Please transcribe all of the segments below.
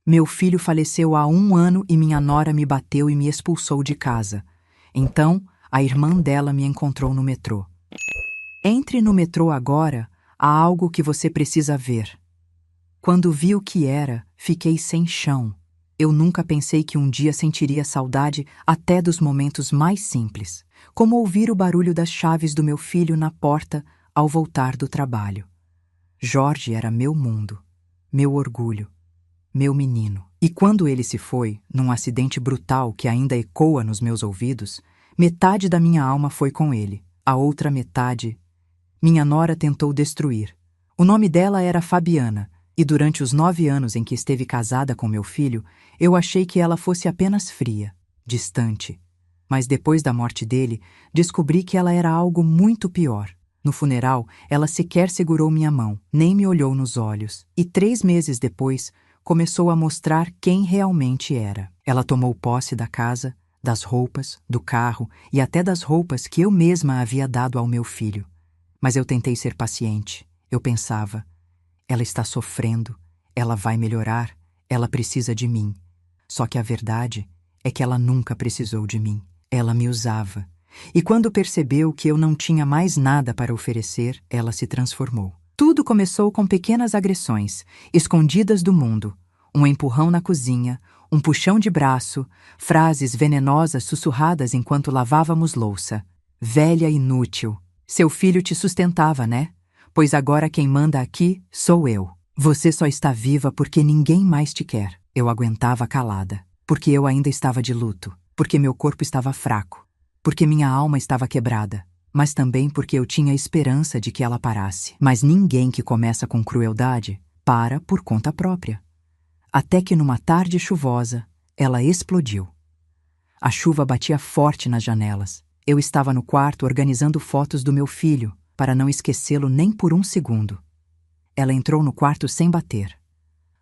Meu filho faleceu há 1 ano e minha nora me bateu e me expulsou de casa. Então, a irmã dela me encontrou no metrô. Entre no metrô agora, há algo que você precisa ver. Quando vi o que era, fiquei sem chão. Eu nunca pensei que um dia sentiria saudade até dos momentos mais simples, como ouvir o barulho das chaves do meu filho na porta ao voltar do trabalho. Jorge era meu mundo, meu orgulho, meu menino. E quando ele se foi, num acidente brutal que ainda ecoa nos meus ouvidos, metade da minha alma foi com ele, a outra metade minha nora tentou destruir. O nome dela era Fabiana, e durante os 9 anos em que esteve casada com meu filho, eu achei que ela fosse apenas fria, distante. Mas depois da morte dele, descobri que ela era algo muito pior. No funeral, ela sequer segurou minha mão, nem me olhou nos olhos. E 3 meses depois, começou a mostrar quem realmente era. Ela tomou posse da casa, das roupas, do carro e até das roupas que eu mesma havia dado ao meu filho. Mas eu tentei ser paciente. Eu pensava, ela está sofrendo, ela vai melhorar, ela precisa de mim. Só que a verdade é que ela nunca precisou de mim. Ela me usava. E quando percebeu que eu não tinha mais nada para oferecer, ela se transformou. Tudo começou com pequenas agressões, escondidas do mundo. Um empurrão na cozinha, um puxão de braço, frases venenosas sussurradas enquanto lavávamos louça. Velha inútil. Seu filho te sustentava, né? Pois agora quem manda aqui sou eu. Você só está viva porque ninguém mais te quer. Eu aguentava calada, porque eu ainda estava de luto, porque meu corpo estava fraco, porque minha alma estava quebrada, mas também porque eu tinha esperança de que ela parasse. Mas ninguém que começa com crueldade para por conta própria. Até que numa tarde chuvosa, ela explodiu. A chuva batia forte nas janelas. Eu estava no quarto organizando fotos do meu filho, para não esquecê-lo nem por um segundo. Ela entrou no quarto sem bater.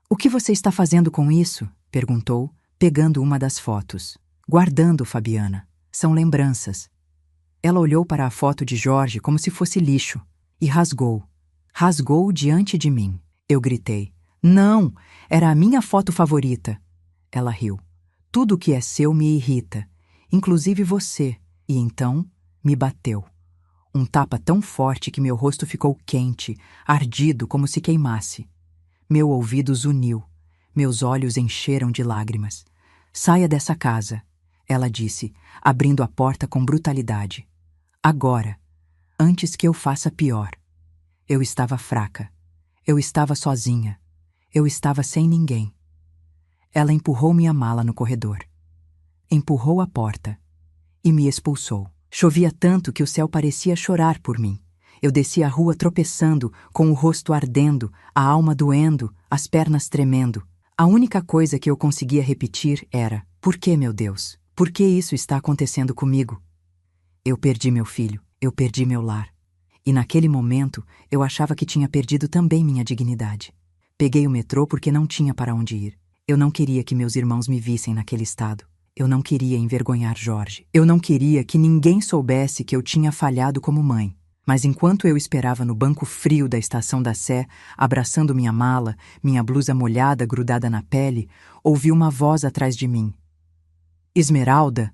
"O que você está fazendo com isso?" perguntou, pegando uma das fotos. "Guardando, Fabiana. São lembranças." Ela olhou para a foto de Jorge como se fosse lixo e rasgou. Rasgou diante de mim. Eu gritei. "Não! Era a minha foto favorita." Ela riu. "Tudo que é seu me irrita, inclusive você." E então, me bateu. Um tapa tão forte que meu rosto ficou quente, ardido como se queimasse. Meu ouvido zuniu. Meus olhos encheram de lágrimas. "Saia dessa casa," ela disse, abrindo a porta com brutalidade. "Agora, antes que eu faça pior." Eu estava fraca. Eu estava sozinha. Eu estava sem ninguém. Ela empurrou minha mala no corredor. Empurrou a porta. E me expulsou. Chovia tanto que o céu parecia chorar por mim. Eu descia a rua tropeçando, com o rosto ardendo, a alma doendo, as pernas tremendo. A única coisa que eu conseguia repetir era: "Por que, meu Deus? Por que isso está acontecendo comigo?" Eu perdi meu filho, eu perdi meu lar. E naquele momento, eu achava que tinha perdido também minha dignidade. Peguei o metrô porque não tinha para onde ir. Eu não queria que meus irmãos me vissem naquele estado. Eu não queria envergonhar Jorge. Eu não queria que ninguém soubesse que eu tinha falhado como mãe. Mas enquanto eu esperava no banco frio da estação da Sé, abraçando minha mala, minha blusa molhada grudada na pele, ouvi uma voz atrás de mim. "Esmeralda?"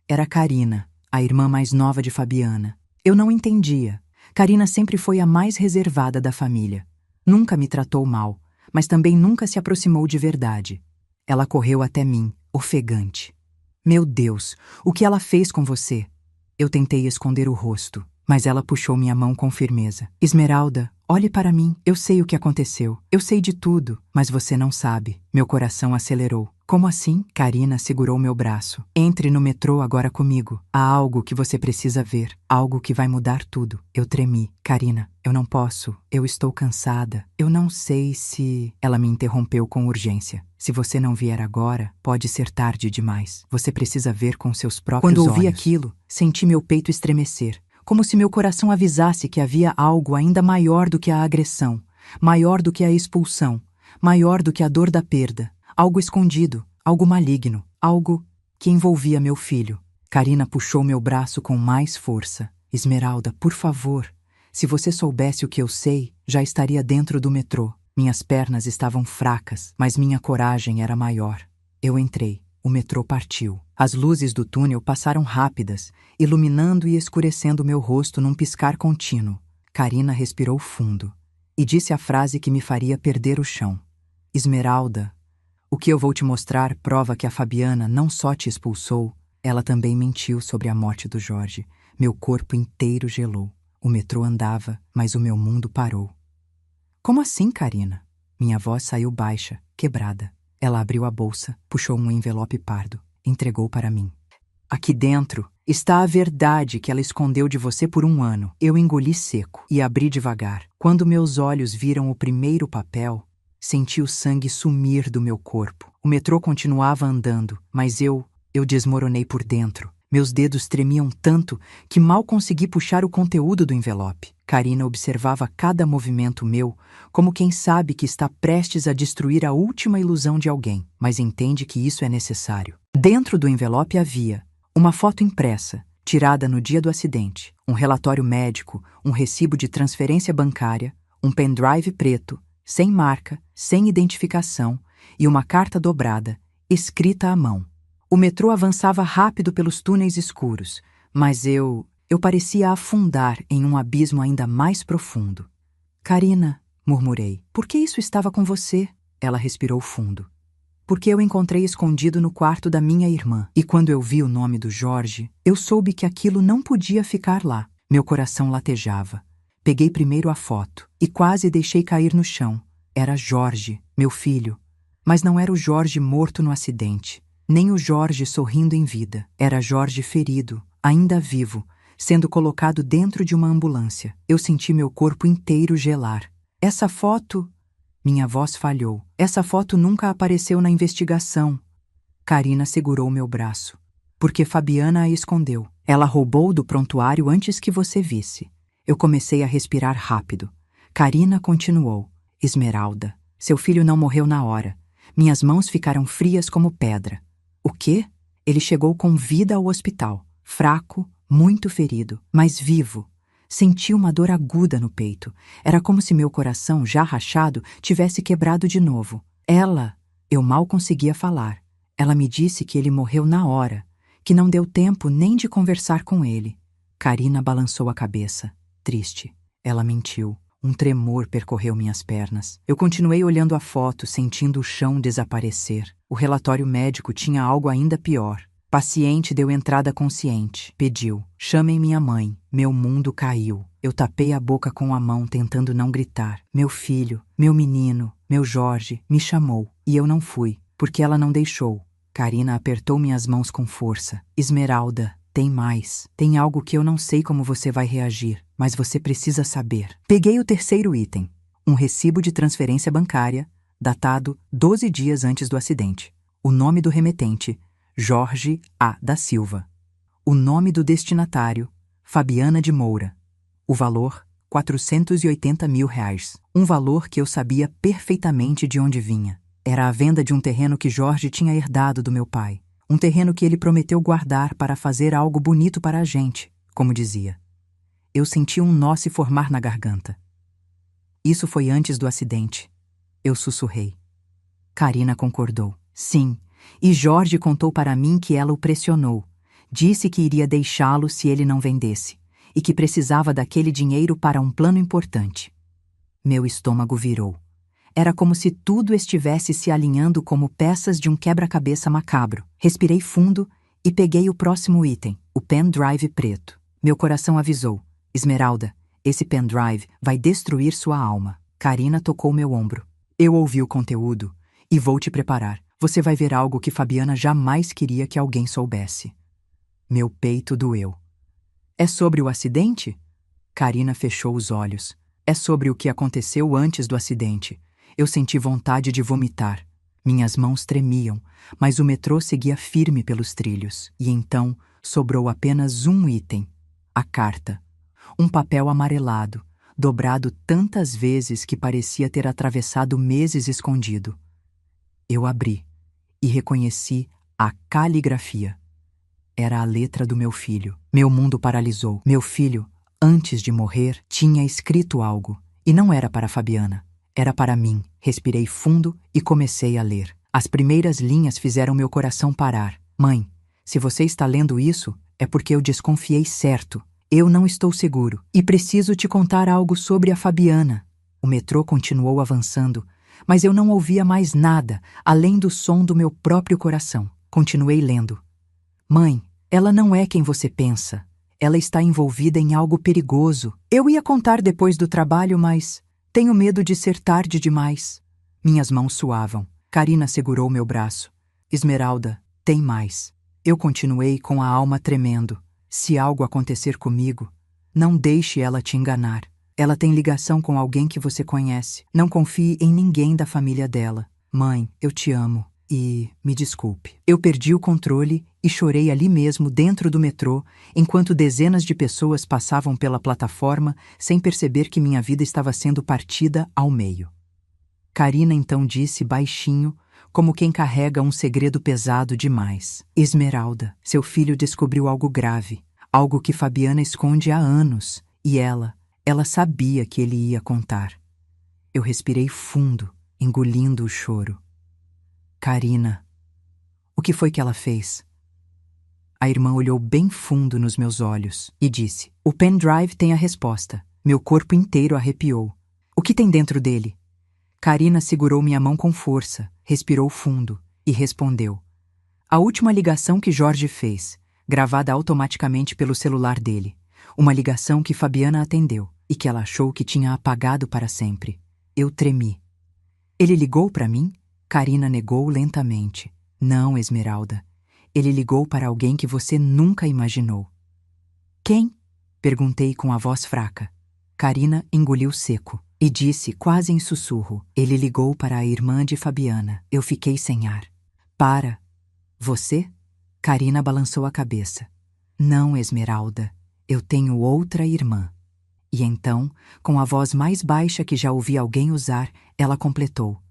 Era Karina, a irmã mais nova de Fabiana. Eu não entendia. Karina sempre foi a mais reservada da família. Nunca me tratou mal, mas também nunca se aproximou de verdade. Ela correu até mim, ofegante. "Meu Deus, o que ela fez com você?" Eu tentei esconder o rosto, mas ela puxou minha mão com firmeza. "Esmeralda, olhe para mim. Eu sei o que aconteceu. Eu sei de tudo, mas você não sabe." Meu coração acelerou. "Como assim?" Karina segurou meu braço. "Entre no metrô agora comigo. Há algo que você precisa ver. Algo que vai mudar tudo." Eu tremi. "Karina, eu não posso. Eu estou cansada. Eu não sei se..." Ela me interrompeu com urgência. "Se você não vier agora, pode ser tarde demais. Você precisa ver com seus próprios olhos." Quando ouvi aquilo, senti meu peito estremecer, como se meu coração avisasse que havia algo ainda maior do que a agressão, maior do que a expulsão, maior do que a dor da perda. Algo escondido, algo maligno, algo que envolvia meu filho. Karina puxou meu braço com mais força. "Esmeralda, por favor. Se você soubesse o que eu sei, já estaria dentro do metrô." Minhas pernas estavam fracas, mas minha coragem era maior. Eu entrei. O metrô partiu. As luzes do túnel passaram rápidas, iluminando e escurecendo meu rosto num piscar contínuo. Karina respirou fundo e disse a frase que me faria perder o chão. Esmeralda, o que eu vou te mostrar prova que a Fabiana não só te expulsou, ela também mentiu sobre a morte do Jorge. Meu corpo inteiro gelou. O metrô andava, mas o meu mundo parou. Como assim, Karina? Minha voz saiu baixa, quebrada. Ela abriu a bolsa, puxou um envelope pardo, entregou para mim. Aqui dentro está a verdade que ela escondeu de você por 1 ano. Eu engoli seco e abri devagar. Quando meus olhos viram o primeiro papel, senti o sangue sumir do meu corpo. O metrô continuava andando, mas eu desmoronei por dentro. Meus dedos tremiam tanto que mal consegui puxar o conteúdo do envelope. Karina observava cada movimento meu, como quem sabe que está prestes a destruir a última ilusão de alguém, mas entende que isso é necessário. Dentro do envelope havia uma foto impressa, tirada no dia do acidente, um relatório médico, um recibo de transferência bancária, um pendrive preto, sem marca, sem identificação, e uma carta dobrada, escrita à mão. O metrô avançava rápido pelos túneis escuros, mas eu parecia afundar em um abismo ainda mais profundo. Karina, murmurei, por que isso estava com você? Ela respirou fundo. Porque eu encontrei escondido no quarto da minha irmã, e quando eu vi o nome do Jorge, eu soube que aquilo não podia ficar lá. Meu coração latejava. Peguei primeiro a foto e quase deixei cair no chão. Era Jorge, meu filho. Mas não era o Jorge morto no acidente, nem o Jorge sorrindo em vida. Era Jorge ferido, ainda vivo, sendo colocado dentro de uma ambulância. Eu senti meu corpo inteiro gelar. Essa foto... Minha voz falhou. Essa foto nunca apareceu na investigação. Karina segurou meu braço. Porque Fabiana a escondeu. Ela roubou do prontuário antes que você visse. Eu comecei a respirar rápido. Karina continuou. Esmeralda, seu filho não morreu na hora. Minhas mãos ficaram frias como pedra. O quê? Ele chegou com vida ao hospital. Fraco, muito ferido, mas vivo. Senti uma dor aguda no peito. Era como se meu coração, já rachado, tivesse quebrado de novo. Eu mal conseguia falar. Ela me disse que ele morreu na hora, que não deu tempo nem de conversar com ele. Karina balançou a cabeça, triste. Ela mentiu. Um tremor percorreu minhas pernas. Eu continuei olhando a foto, sentindo o chão desaparecer. O relatório médico tinha algo ainda pior. Paciente deu entrada consciente. Pediu: chamem minha mãe. Meu mundo caiu. Eu tapei a boca com a mão, tentando não gritar. Meu filho, meu menino, meu Jorge, me chamou. E eu não fui, porque ela não deixou. Karina apertou minhas mãos com força. Esmeralda, tem mais. Tem algo que eu não sei como você vai reagir, mas você precisa saber. Peguei o terceiro item. Um recibo de transferência bancária, datado 12 dias antes do acidente. O nome do remetente: Jorge A. da Silva. O nome do destinatário: Fabiana de Moura. O valor: R$ 480 mil. Um valor que eu sabia perfeitamente de onde vinha. Era a venda de um terreno que Jorge tinha herdado do meu pai. Um terreno que ele prometeu guardar para fazer algo bonito para a gente, como dizia. Eu senti um nó se formar na garganta. Isso foi antes do acidente. Eu sussurrei. Karina concordou. Sim, e Jorge contou para mim que ela o pressionou. Disse que iria deixá-lo se ele não vendesse, e que precisava daquele dinheiro para um plano importante. Meu estômago virou. Era como se tudo estivesse se alinhando como peças de um quebra-cabeça macabro. Respirei fundo e peguei o próximo item, o pendrive preto. Meu coração avisou. Esmeralda, esse pendrive vai destruir sua alma. Karina tocou meu ombro. Eu ouvi o conteúdo e vou te preparar. Você vai ver algo que Fabiana jamais queria que alguém soubesse. Meu peito doeu. É sobre o acidente? Karina fechou os olhos. É sobre o que aconteceu antes do acidente. Eu senti vontade de vomitar. Minhas mãos tremiam, mas o metrô seguia firme pelos trilhos. E então sobrou apenas um item: a carta. Um papel amarelado, dobrado tantas vezes que parecia ter atravessado meses escondido. Eu abri e reconheci a caligrafia. Era a letra do meu filho. Meu mundo paralisou. Meu filho, antes de morrer, tinha escrito algo. E não era para Fabiana. Era para mim. Respirei fundo e comecei a ler. As primeiras linhas fizeram meu coração parar. Mãe, se você está lendo isso, é porque eu desconfiei certo. Eu não estou seguro e preciso te contar algo sobre a Fabiana. O metrô continuou avançando, mas eu não ouvia mais nada além do som do meu próprio coração. Continuei lendo. Mãe, ela não é quem você pensa. Ela está envolvida em algo perigoso. Eu ia contar depois do trabalho, mas tenho medo de ser tarde demais. Minhas mãos suavam. Karina segurou meu braço. Esmeralda, tem mais. Eu continuei com a alma tremendo. Se algo acontecer comigo, não deixe ela te enganar. Ela tem ligação com alguém que você conhece. Não confie em ninguém da família dela. Mãe, eu te amo. E me desculpe. Eu perdi o controle e chorei ali mesmo, dentro do metrô, enquanto dezenas de pessoas passavam pela plataforma sem perceber que minha vida estava sendo partida ao meio. Karina então disse baixinho, como quem carrega um segredo pesado demais. Esmeralda, seu filho descobriu algo grave, algo que Fabiana esconde há anos, e ela sabia que ele ia contar. Eu respirei fundo, engolindo o choro. Karina, o que foi que ela fez? A irmã olhou bem fundo nos meus olhos e disse: o pendrive tem a resposta. Meu corpo inteiro arrepiou. O que tem dentro dele? Karina segurou minha mão com força, respirou fundo e respondeu: a última ligação que Jorge fez, gravada automaticamente pelo celular dele. Uma ligação que Fabiana atendeu e que ela achou que tinha apagado para sempre. Eu tremi. Ele ligou para mim? Karina negou lentamente. Não, Esmeralda. Ele ligou para alguém que você nunca imaginou. Quem? Perguntei com a voz fraca. Karina engoliu seco e disse quase em sussurro. Ele ligou para a irmã de Fabiana. Eu fiquei sem ar. Para. Você? Karina balançou a cabeça. Não, Esmeralda. Eu tenho outra irmã. E então, com a voz mais baixa que já ouvi alguém usar, ela completou.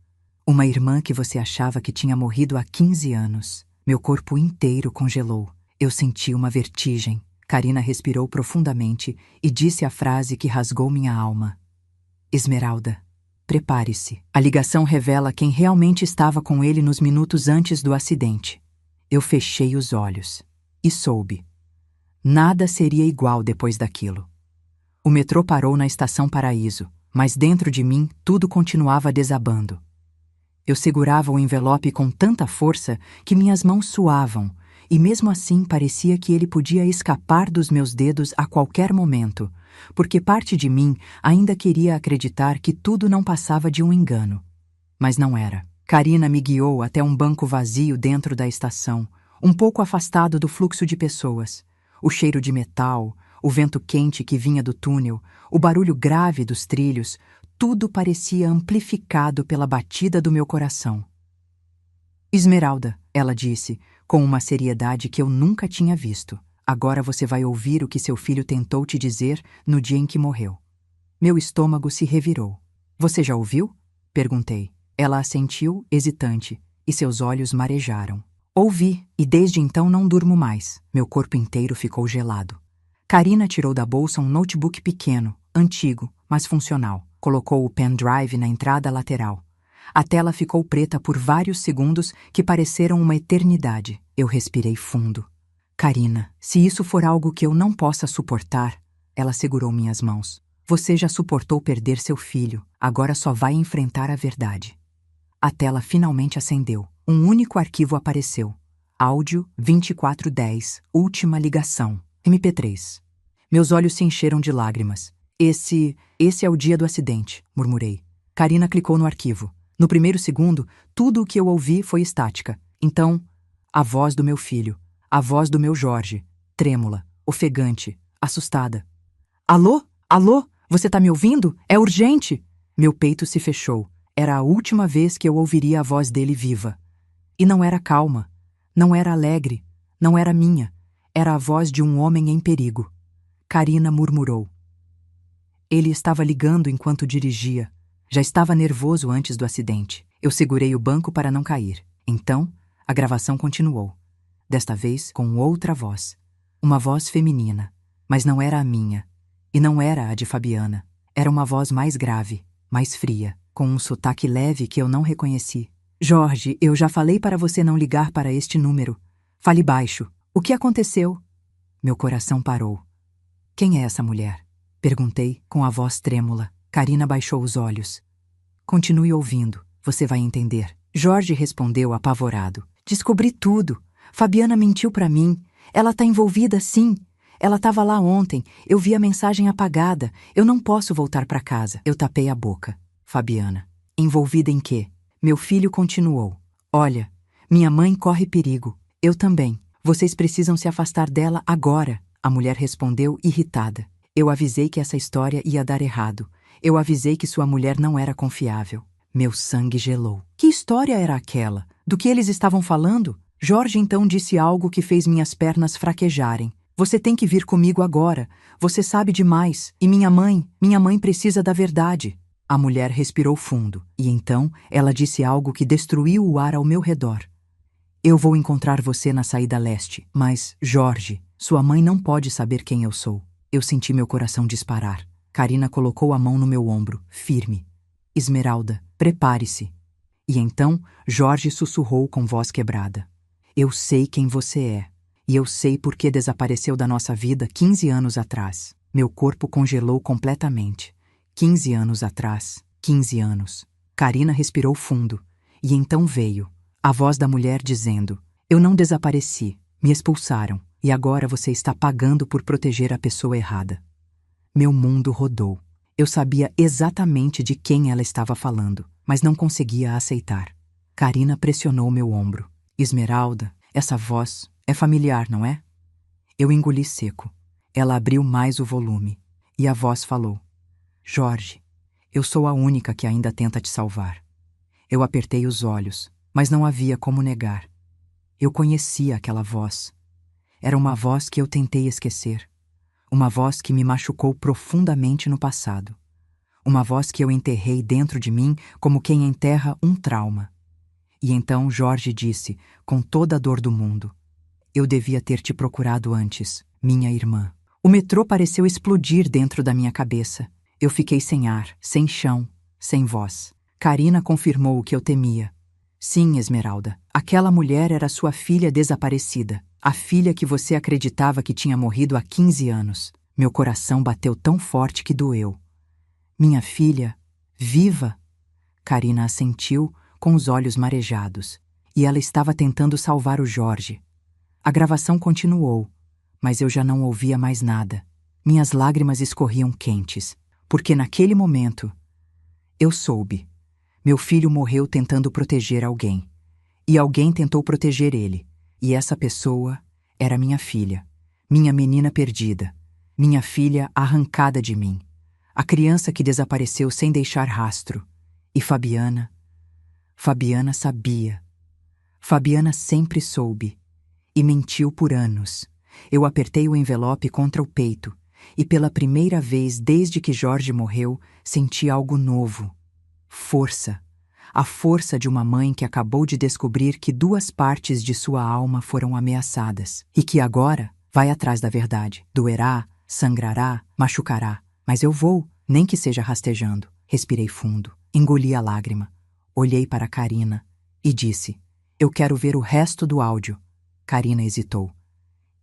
Uma irmã que você achava que tinha morrido há 15 anos. Meu corpo inteiro congelou. Eu senti uma vertigem. Karina respirou profundamente e disse a frase que rasgou minha alma. Esmeralda, prepare-se. A ligação revela quem realmente estava com ele nos minutos antes do acidente. Eu fechei os olhos e soube. Nada seria igual depois daquilo. O metrô parou na Estação Paraíso, mas dentro de mim tudo continuava desabando. Eu segurava o envelope com tanta força que minhas mãos suavam, e mesmo assim parecia que ele podia escapar dos meus dedos a qualquer momento, porque parte de mim ainda queria acreditar que tudo não passava de um engano. Mas não era. Karina me guiou até um banco vazio dentro da estação, um pouco afastado do fluxo de pessoas. O cheiro de metal, o vento quente que vinha do túnel, o barulho grave dos trilhos, tudo parecia amplificado pela batida do meu coração. Esmeralda, ela disse, com uma seriedade que eu nunca tinha visto. Agora você vai ouvir o que seu filho tentou te dizer no dia em que morreu. Meu estômago se revirou. Você já ouviu? Perguntei. Ela assentiu, hesitante, e seus olhos marejaram. Ouvi, e desde então não durmo mais. Meu corpo inteiro ficou gelado. Karina tirou da bolsa um notebook pequeno, antigo, mas funcional. Colocou o pendrive na entrada lateral. A tela ficou preta por vários segundos que pareceram uma eternidade. Eu respirei fundo. Karina, se isso for algo que eu não possa suportar, ela segurou minhas mãos. Você já suportou perder seu filho, agora só vai enfrentar a verdade. A tela finalmente acendeu. Um único arquivo apareceu. Áudio 2410, última ligação, MP3. Meus olhos se encheram de lágrimas. Esse é o dia do acidente, murmurei. Karina clicou no arquivo. No primeiro segundo, tudo o que eu ouvi foi estática. Então, a voz do meu filho, a voz do meu Jorge, trêmula, ofegante, assustada. Alô? Alô? Você tá me ouvindo? É urgente! Meu peito se fechou. Era a última vez que eu ouviria a voz dele viva. E não era calma, não era alegre, não era minha. Era a voz de um homem em perigo. Karina murmurou. Ele estava ligando enquanto dirigia. Já estava nervoso antes do acidente. Eu segurei o banco para não cair. Então, a gravação continuou. Desta vez, com outra voz. Uma voz feminina. Mas não era a minha. E não era a de Fabiana. Era uma voz mais grave, mais fria. com um sotaque leve que eu não reconheci. Jorge, eu já falei para você não ligar para este número. Fale baixo. O que aconteceu? Meu coração parou. Quem é essa mulher? Perguntei com a voz trêmula. Karina baixou os olhos. Continue ouvindo, você vai entender. Jorge respondeu apavorado. Descobri tudo. Fabiana mentiu para mim. Ela tá envolvida, sim. Ela estava lá ontem. Eu vi a mensagem apagada. Eu não posso voltar para casa. Eu tapei a boca. Fabiana. Envolvida em quê? Meu filho continuou. Olha, minha mãe corre perigo. Eu também. Vocês precisam se afastar dela agora. A mulher respondeu irritada. Eu avisei que essa história ia dar errado. Eu avisei que sua mulher não era confiável. Meu sangue gelou. Que história era aquela? Do que eles estavam falando? Jorge então disse algo que fez minhas pernas fraquejarem. Você tem que vir comigo agora. Você sabe demais. E minha mãe precisa da verdade. A mulher respirou fundo, e então ela disse algo que destruiu o ar ao meu redor. Eu vou encontrar você na saída leste, mas, Jorge, sua mãe não pode saber quem eu sou. Eu senti meu coração disparar. Karina colocou a mão no meu ombro, firme. Esmeralda, prepare-se. E então Jorge sussurrou com voz quebrada. Eu sei quem você é. E eu sei por que desapareceu da nossa vida 15 anos atrás. Meu corpo congelou completamente. 15 anos atrás. 15 anos. Karina respirou fundo. E então veio a voz da mulher dizendo: Eu não desapareci. Me expulsaram. E agora você está pagando por proteger a pessoa errada. Meu mundo rodou. Eu sabia exatamente de quem ela estava falando, mas não conseguia aceitar. Karina pressionou meu ombro. Esmeralda, essa voz é familiar, não é? Eu engoli seco. Ela abriu mais o volume. E a voz falou. Jorge, eu sou a única que ainda tenta te salvar. Eu apertei os olhos, mas não havia como negar. Eu conhecia aquela voz. Era uma voz que eu tentei esquecer. Uma voz que me machucou profundamente no passado. Uma voz que eu enterrei dentro de mim como quem enterra um trauma. E então Jorge disse, com toda a dor do mundo: Eu devia ter te procurado antes, minha irmã. O metrô pareceu explodir dentro da minha cabeça. Eu fiquei sem ar, sem chão, sem voz. Karina confirmou o que eu temia. Sim, Esmeralda, aquela mulher era sua filha desaparecida. A filha que você acreditava que tinha morrido há 15 anos. Meu coração bateu tão forte que doeu. Minha filha, viva? Karina assentiu, com os olhos marejados. E ela estava tentando salvar o Jorge. A gravação continuou, mas eu já não ouvia mais nada. Minhas lágrimas escorriam quentes, porque naquele momento eu soube. Meu filho morreu tentando proteger alguém. E alguém tentou proteger ele. E essa pessoa era minha filha, minha menina perdida, minha filha arrancada de mim, a criança que desapareceu sem deixar rastro. E Fabiana sabia. Fabiana sempre soube. E mentiu por anos. Eu apertei o envelope contra o peito, e pela primeira vez desde que Jorge morreu, senti algo novo. Força. A força de uma mãe que acabou de descobrir que 2 partes de sua alma foram ameaçadas e que agora vai atrás da verdade. Doerá, sangrará, machucará, mas eu vou, nem que seja rastejando. Respirei fundo, engoli a lágrima, olhei para Karina e disse: Eu quero ver o resto do áudio. Karina hesitou.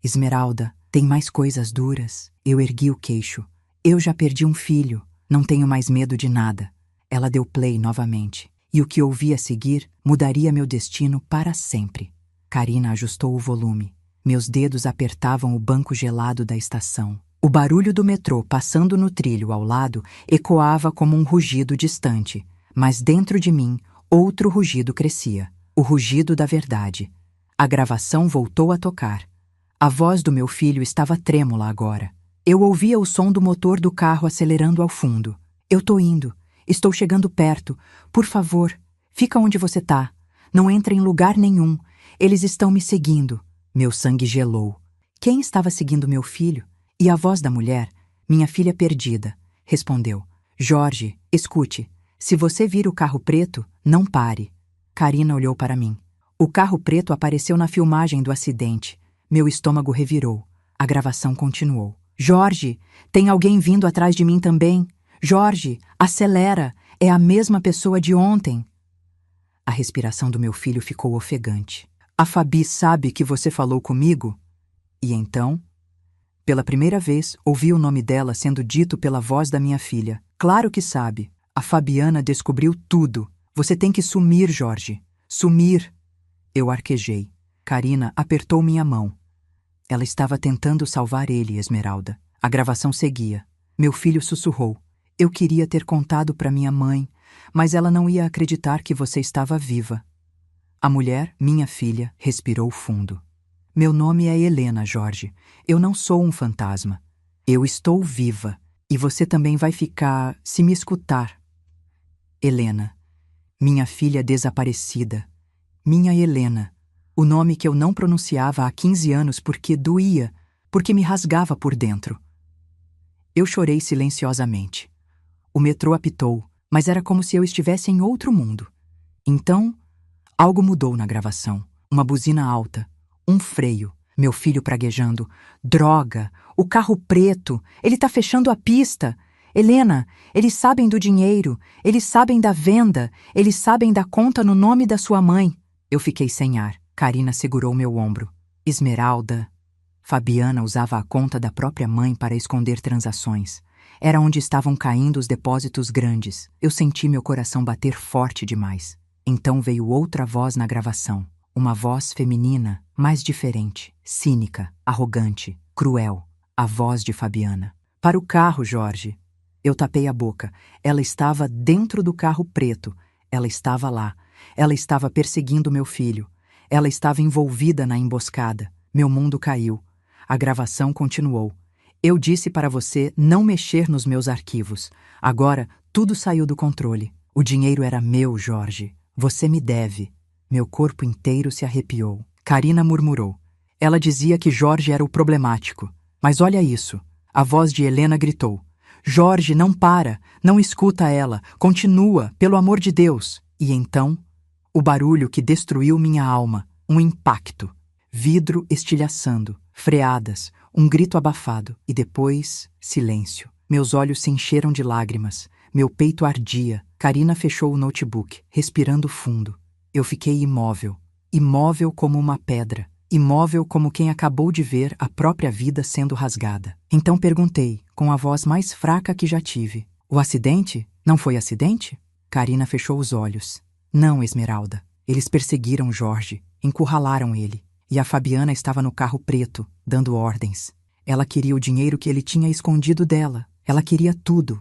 Esmeralda, tem mais coisas duras. Eu ergui o queixo. Eu já perdi um filho, não tenho mais medo de nada. Ela deu play novamente. E o que ouvi a seguir mudaria meu destino para sempre. Karina ajustou o volume. Meus dedos apertavam o banco gelado da estação. O barulho do metrô passando no trilho ao lado ecoava como um rugido distante, mas dentro de mim outro rugido crescia. O rugido da verdade. A gravação voltou a tocar. A voz do meu filho estava trêmula agora. Eu ouvia o som do motor do carro acelerando ao fundo. Eu tô indo. Estou chegando perto. Por favor, fica onde você tá. Não entra em lugar nenhum. Eles estão me seguindo. Meu sangue gelou. Quem estava seguindo meu filho? E a voz da mulher, minha filha perdida, respondeu: Jorge, escute. Se você vir o carro preto, não pare. Karina olhou para mim. O carro preto apareceu na filmagem do acidente. Meu estômago revirou. A gravação continuou. Jorge, tem alguém vindo atrás de mim também. Jorge, acelera! É a mesma pessoa de ontem. A respiração do meu filho ficou ofegante. A Fabi sabe que você falou comigo? E então, pela primeira vez, ouvi o nome dela sendo dito pela voz da minha filha. Claro que sabe. A Fabiana descobriu tudo. Você tem que sumir, Jorge. Sumir. Eu arquejei. Karina apertou minha mão. Ela estava tentando salvar ele, Esmeralda. A gravação seguia. Meu filho sussurrou. Eu queria ter contado para minha mãe, mas ela não ia acreditar que você estava viva. A mulher, minha filha, respirou fundo. Meu nome é Helena, Jorge. Eu não sou um fantasma. Eu estou viva. E você também vai ficar, se me escutar. Helena. Minha filha desaparecida. Minha Helena. O nome que eu não pronunciava há 15 anos porque doía, porque me rasgava por dentro. Eu chorei silenciosamente. O metrô apitou, mas era como se eu estivesse em outro mundo. Então, algo mudou na gravação. Uma buzina alta, um freio, meu filho praguejando. Droga, o carro preto, ele tá fechando a pista. Helena, eles sabem do dinheiro, eles sabem da venda, eles sabem da conta no nome da sua mãe. Eu fiquei sem ar. Karina segurou meu ombro. Esmeralda. Fabiana usava a conta da própria mãe para esconder transações. Era onde estavam caindo os depósitos grandes. Eu senti meu coração bater forte demais. Então veio outra voz na gravação. Uma voz feminina, mais diferente, cínica, arrogante, cruel. A voz de Fabiana. Para o carro, Jorge. Eu tapei a boca. Ela estava dentro do carro preto. Ela estava lá. Ela estava perseguindo meu filho. Ela estava envolvida na emboscada. Meu mundo caiu. A gravação continuou. Eu disse para você não mexer nos meus arquivos. Agora, tudo saiu do controle. O dinheiro era meu, Jorge. Você me deve. Meu corpo inteiro se arrepiou. Karina murmurou. Ela dizia que Jorge era o problemático. Mas olha isso. A voz de Helena gritou. Jorge, não para. Não escuta ela. Continua, pelo amor de Deus. E então, o barulho que destruiu minha alma. Um impacto. Vidro estilhaçando. Freadas. Um grito abafado. E depois, silêncio. Meus olhos se encheram de lágrimas. Meu peito ardia. Karina fechou o notebook, respirando fundo. Eu fiquei imóvel. Imóvel como uma pedra. Imóvel como quem acabou de ver a própria vida sendo rasgada. Então perguntei, com a voz mais fraca que já tive. O acidente? Não foi acidente? Karina fechou os olhos. Não, Esmeralda. Eles perseguiram Jorge, encurralaram ele. E a Fabiana estava no carro preto, dando ordens. Ela queria o dinheiro que ele tinha escondido dela. Ela queria tudo.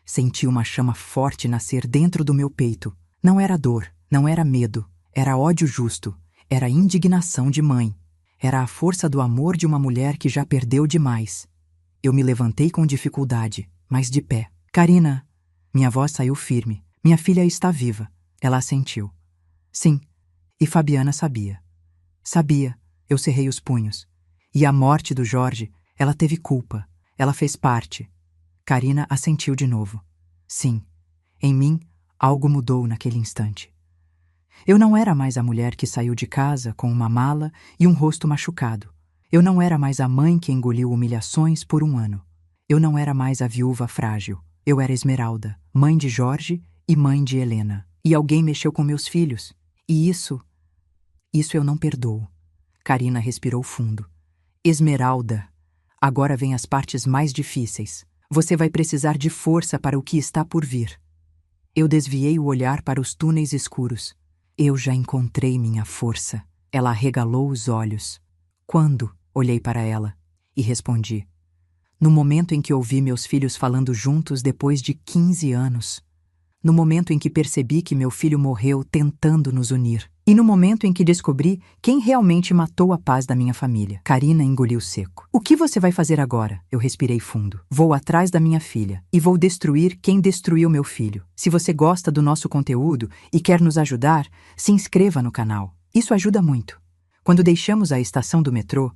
Senti uma chama forte nascer dentro do meu peito. Não era dor, não era medo. Era ódio justo. Era indignação de mãe. Era a força do amor de uma mulher que já perdeu demais. Eu me levantei com dificuldade, mas de pé. Karina. Minha voz saiu firme. Minha filha está viva. Ela assentiu. Sim. E Fabiana sabia. Sabia. Eu cerrei os punhos. E a morte do Jorge, ela teve culpa. Ela fez parte. Karina assentiu de novo. Sim. Em mim, algo mudou naquele instante. Eu não era mais a mulher que saiu de casa com uma mala e um rosto machucado. Eu não era mais a mãe que engoliu humilhações por um ano. Eu não era mais a viúva frágil. Eu era Esmeralda, mãe de Jorge e mãe de Helena. E alguém mexeu com meus filhos. E isso eu não perdoo. Karina respirou fundo. Esmeralda, agora vem as partes mais difíceis. Você vai precisar de força para o que está por vir. Eu desviei o olhar para os túneis escuros. Eu já encontrei minha força. Ela arregalou os olhos. Quando? Olhei para ela e respondi. No momento em que ouvi meus filhos falando juntos depois de 15 anos. No momento em que percebi que meu filho morreu tentando nos unir. E no momento em que descobri quem realmente matou a paz da minha família. Karina engoliu seco. O que você vai fazer agora? Eu respirei fundo. Vou atrás da minha filha e vou destruir quem destruiu meu filho. Se você gosta do nosso conteúdo e quer nos ajudar, se inscreva no canal. Isso ajuda muito. Quando deixamos a estação do metrô,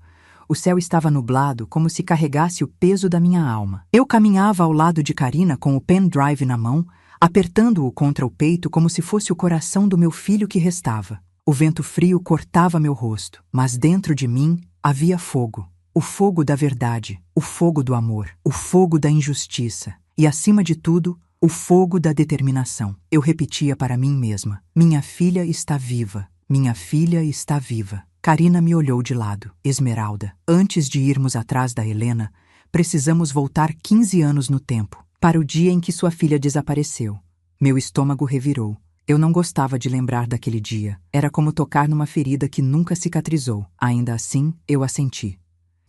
o céu estava nublado como se carregasse o peso da minha alma. Eu caminhava ao lado de Karina com o pendrive na mão, apertando-o contra o peito como se fosse o coração do meu filho que restava. O vento frio cortava meu rosto, mas dentro de mim havia fogo. O fogo da verdade, o fogo do amor, o fogo da injustiça e, acima de tudo, O fogo da determinação. Eu repetia para mim mesma: minha filha está viva. Minha filha está viva. Karina me olhou de lado. Esmeralda, antes de irmos atrás da Helena, precisamos voltar 15 anos no tempo, para o dia em que sua filha desapareceu. Meu estômago revirou. Eu não gostava de lembrar daquele dia. Era como tocar numa ferida que nunca cicatrizou. Ainda assim, eu assenti.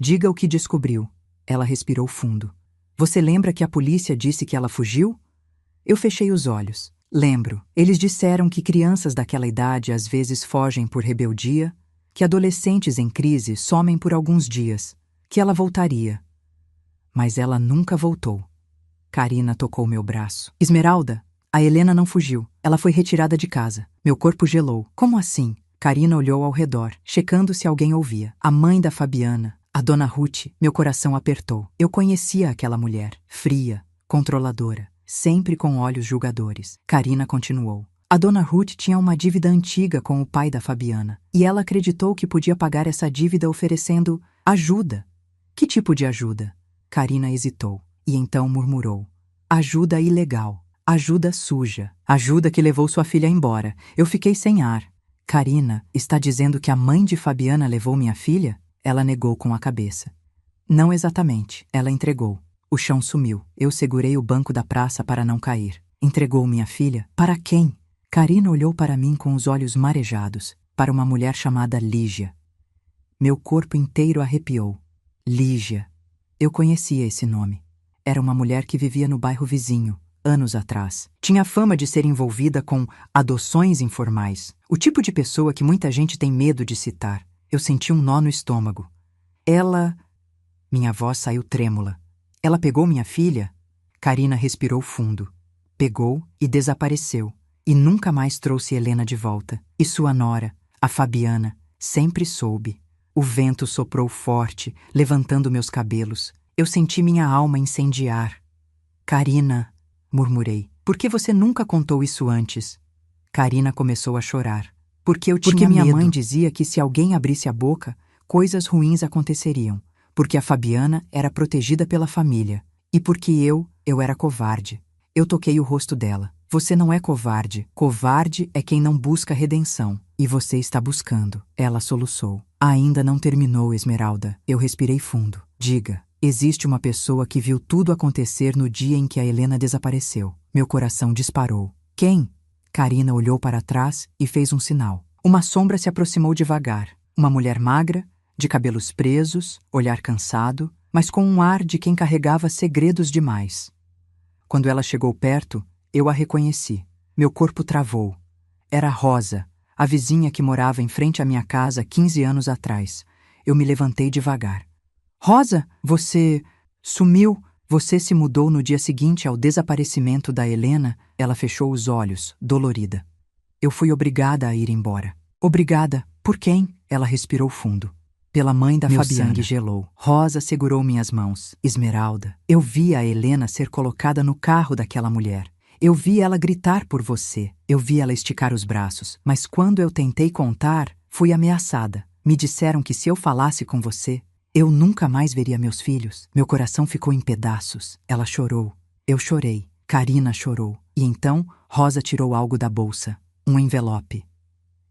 Diga o que descobriu. Ela respirou fundo. Você lembra que a polícia disse que ela fugiu? Eu fechei os olhos. Lembro. Eles disseram que crianças daquela idade às vezes fogem por rebeldia, que adolescentes em crise somem por alguns dias, que ela voltaria. Mas ela nunca voltou. Karina tocou meu braço. Esmeralda, a Helena não fugiu. Ela foi retirada de casa. Meu corpo gelou. Como assim? Karina olhou ao redor, checando se alguém ouvia. A mãe da Fabiana, a dona Ruth. Meu coração apertou. Eu conhecia aquela mulher, fria, controladora, sempre com olhos julgadores. Karina continuou. A dona Ruth tinha uma dívida antiga com o pai da Fabiana, e ela acreditou que podia pagar essa dívida oferecendo ajuda. Que tipo de ajuda? Karina hesitou, e então murmurou. Ajuda ilegal, ajuda suja, ajuda que levou sua filha embora. Eu fiquei sem ar. Karina, está dizendo que a mãe de Fabiana levou minha filha? Ela negou com a cabeça. Não exatamente, ela entregou. O chão sumiu. Eu segurei o banco da praça para não cair. Entregou minha filha? Para quem? Karina olhou para mim com os olhos marejados, para uma mulher chamada Lígia. Meu corpo inteiro arrepiou. Lígia. Eu conhecia esse nome. Era uma mulher que vivia no bairro vizinho, anos atrás. Tinha fama de ser envolvida com adoções informais, o tipo de pessoa que muita gente tem medo de citar. Eu senti um nó no estômago. Ela... Minha voz saiu trêmula. Ela pegou minha filha? Karina respirou fundo. Pegou e desapareceu. E nunca mais trouxe Helena de volta. E sua nora, a Fabiana, sempre soube. O vento soprou forte, levantando meus cabelos. Eu senti minha alma incendiar. Karina, murmurei, por que você nunca contou isso antes? Karina começou a chorar. Porque eu tinha medo. Porque minha mãe dizia que se alguém abrisse a boca, coisas ruins aconteceriam. Porque a Fabiana era protegida pela família. E porque eu era covarde. Eu toquei o rosto dela. Você não é covarde. Covarde é quem não busca redenção. E você está buscando. Ela soluçou. Ainda não terminou, Esmeralda. Eu respirei fundo. Diga, existe uma pessoa que viu tudo acontecer no dia em que a Helena desapareceu. Meu coração disparou. Quem? Karina olhou para trás e fez um sinal. Uma sombra se aproximou devagar. Uma mulher magra, de cabelos presos, olhar cansado, mas com um ar de quem carregava segredos demais. Quando ela chegou perto, eu a reconheci. Meu corpo travou. Era Rosa, a vizinha que morava em frente à minha casa 15 anos atrás. Eu me levantei devagar. Rosa, você sumiu. Você se mudou no dia seguinte ao desaparecimento da Helena. Ela fechou os olhos, dolorida. Eu fui obrigada a ir embora. Obrigada? Por quem? Ela respirou fundo. Pela mãe da Fabiana. Meu sangue gelou. Rosa segurou minhas mãos. Esmeralda, eu vi a Helena ser colocada no carro daquela mulher. Eu vi ela gritar por você. Eu vi ela esticar os braços. Mas quando eu tentei contar, fui ameaçada. Me disseram que se eu falasse com você, eu nunca mais veria meus filhos. Meu coração ficou em pedaços. Ela chorou. Eu chorei. Karina chorou. E então, Rosa tirou algo da bolsa. Um envelope.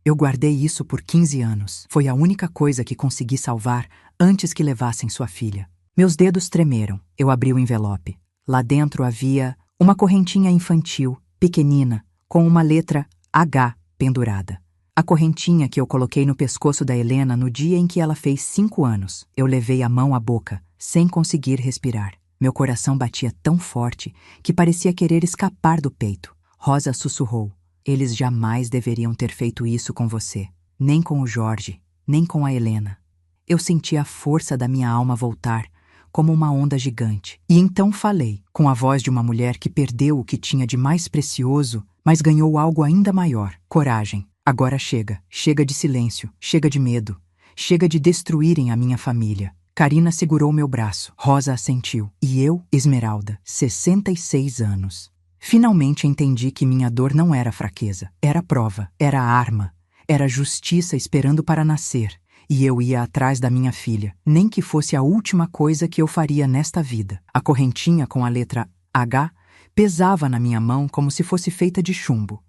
Eu guardei isso por 15 anos. Foi a única coisa que consegui salvar antes que levassem sua filha. Meus dedos tremeram. Eu abri o envelope. Lá dentro havia uma correntinha infantil, pequenina, com uma letra H pendurada. A correntinha que eu coloquei no pescoço da Helena no dia em que ela fez 5 anos. Eu levei a mão à boca, sem conseguir respirar. Meu coração batia tão forte que parecia querer escapar do peito. Rosa sussurrou. Eles jamais deveriam ter feito isso com você. Nem com o Jorge, nem com a Helena. Eu senti a força da minha alma voltar, como uma onda gigante. E então falei, com a voz de uma mulher que perdeu o que tinha de mais precioso, mas ganhou algo ainda maior. Coragem. Agora chega. Chega de silêncio. Chega de medo. Chega de destruírem a minha família. Karina segurou meu braço. Rosa assentiu. E eu, Esmeralda, 66 anos. Finalmente entendi que minha dor não era fraqueza. Era prova. Era arma. Era justiça esperando para nascer. E eu ia atrás da minha filha, nem que fosse a última coisa que eu faria nesta vida. A correntinha com a letra H Pesava na minha mão como se fosse feita de chumbo.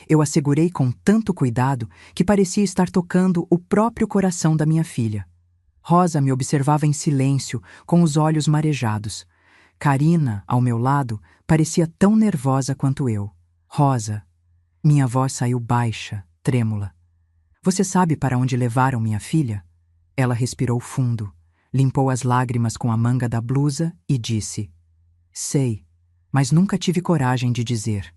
Eu a segurei com tanto cuidado que parecia estar tocando o próprio coração da minha filha. Rosa me observava em silêncio, com os olhos marejados. Karina, ao meu lado, parecia tão nervosa quanto eu. Rosa, minha voz saiu baixa, trêmula. Você sabe para onde levaram minha filha? Ela respirou fundo, limpou as lágrimas com a manga da blusa e disse: Sei, mas nunca tive coragem de dizer.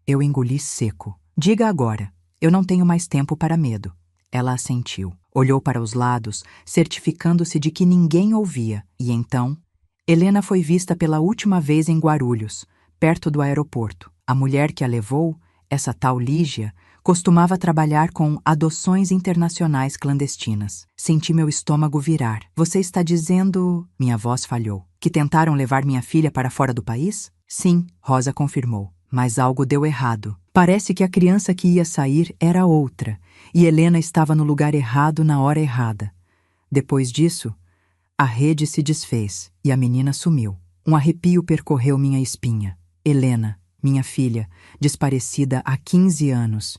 Eu engoli seco. Diga agora, eu não tenho mais tempo para medo. Ela assentiu. Olhou para os lados, certificando-se de que ninguém ouvia, e então, Helena foi vista pela última vez em Guarulhos, perto do aeroporto. A mulher que a levou, essa tal Lígia, costumava trabalhar com adoções internacionais clandestinas. Senti meu estômago virar. Você está dizendo... Minha voz falhou. Que tentaram levar minha filha para fora do país? Sim, Rosa confirmou. Mas algo deu errado. Parece que a criança que ia sair era outra, e Helena estava no lugar errado na hora errada. Depois disso, a rede se desfez e a menina sumiu. Um arrepio percorreu minha espinha. Helena, minha filha, desaparecida há 15 anos.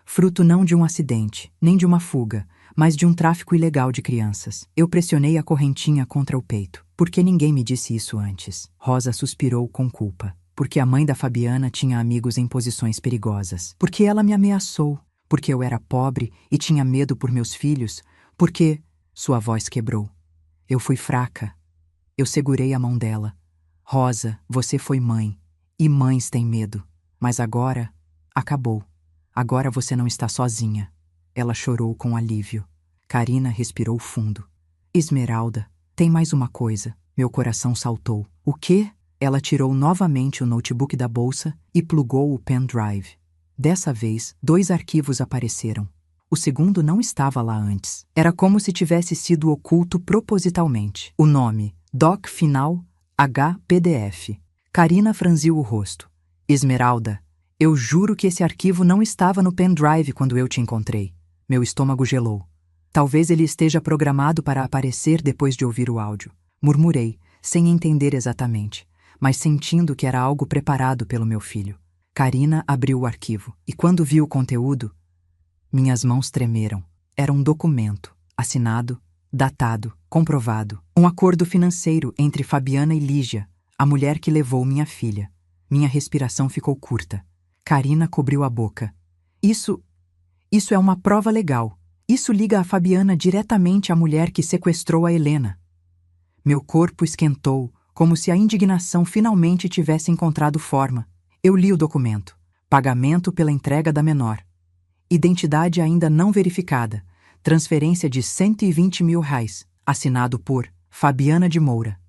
Fruto não de um acidente, nem de uma fuga, mas de um tráfico ilegal de crianças. Eu pressionei a correntinha contra o peito. Por que ninguém me disse isso antes? Rosa suspirou com culpa. Porque a mãe da Fabiana tinha amigos em posições perigosas. Porque ela me ameaçou. Porque eu era pobre e tinha medo por meus filhos. Porque... Sua voz quebrou. Eu fui fraca. Eu segurei a mão dela. Rosa, você foi mãe. E mães têm medo. Mas agora... acabou. Agora você não está sozinha. Ela chorou com alívio. Karina respirou fundo. Esmeralda, tem mais uma coisa. Meu coração saltou. O quê? Ela tirou novamente o notebook da bolsa e plugou o pendrive. Dessa vez, 2 arquivos apareceram. O segundo não estava lá antes. Era como se tivesse sido oculto propositalmente. O nome, Doc Final HPDF. Karina franziu o rosto. Esmeralda, eu juro que esse arquivo não estava no pendrive quando eu te encontrei. Meu estômago gelou. Talvez ele esteja programado para aparecer depois de ouvir o áudio. Murmurei, sem entender exatamente, mas sentindo que era algo preparado pelo meu filho. Karina abriu o arquivo, e quando viu o conteúdo, minhas mãos tremeram. Era um documento, assinado, datado, comprovado. Um acordo financeiro entre Fabiana e Lígia, a mulher que levou minha filha. Minha respiração ficou curta. Karina cobriu a boca. Isso é uma prova legal. Isso liga a Fabiana diretamente à mulher que sequestrou a Helena. Meu corpo esquentou, como se a indignação finalmente tivesse encontrado forma. Eu li o documento. Pagamento pela entrega da menor. Identidade ainda não verificada. Transferência de R$120 mil. Assinado por Fabiana de Moura.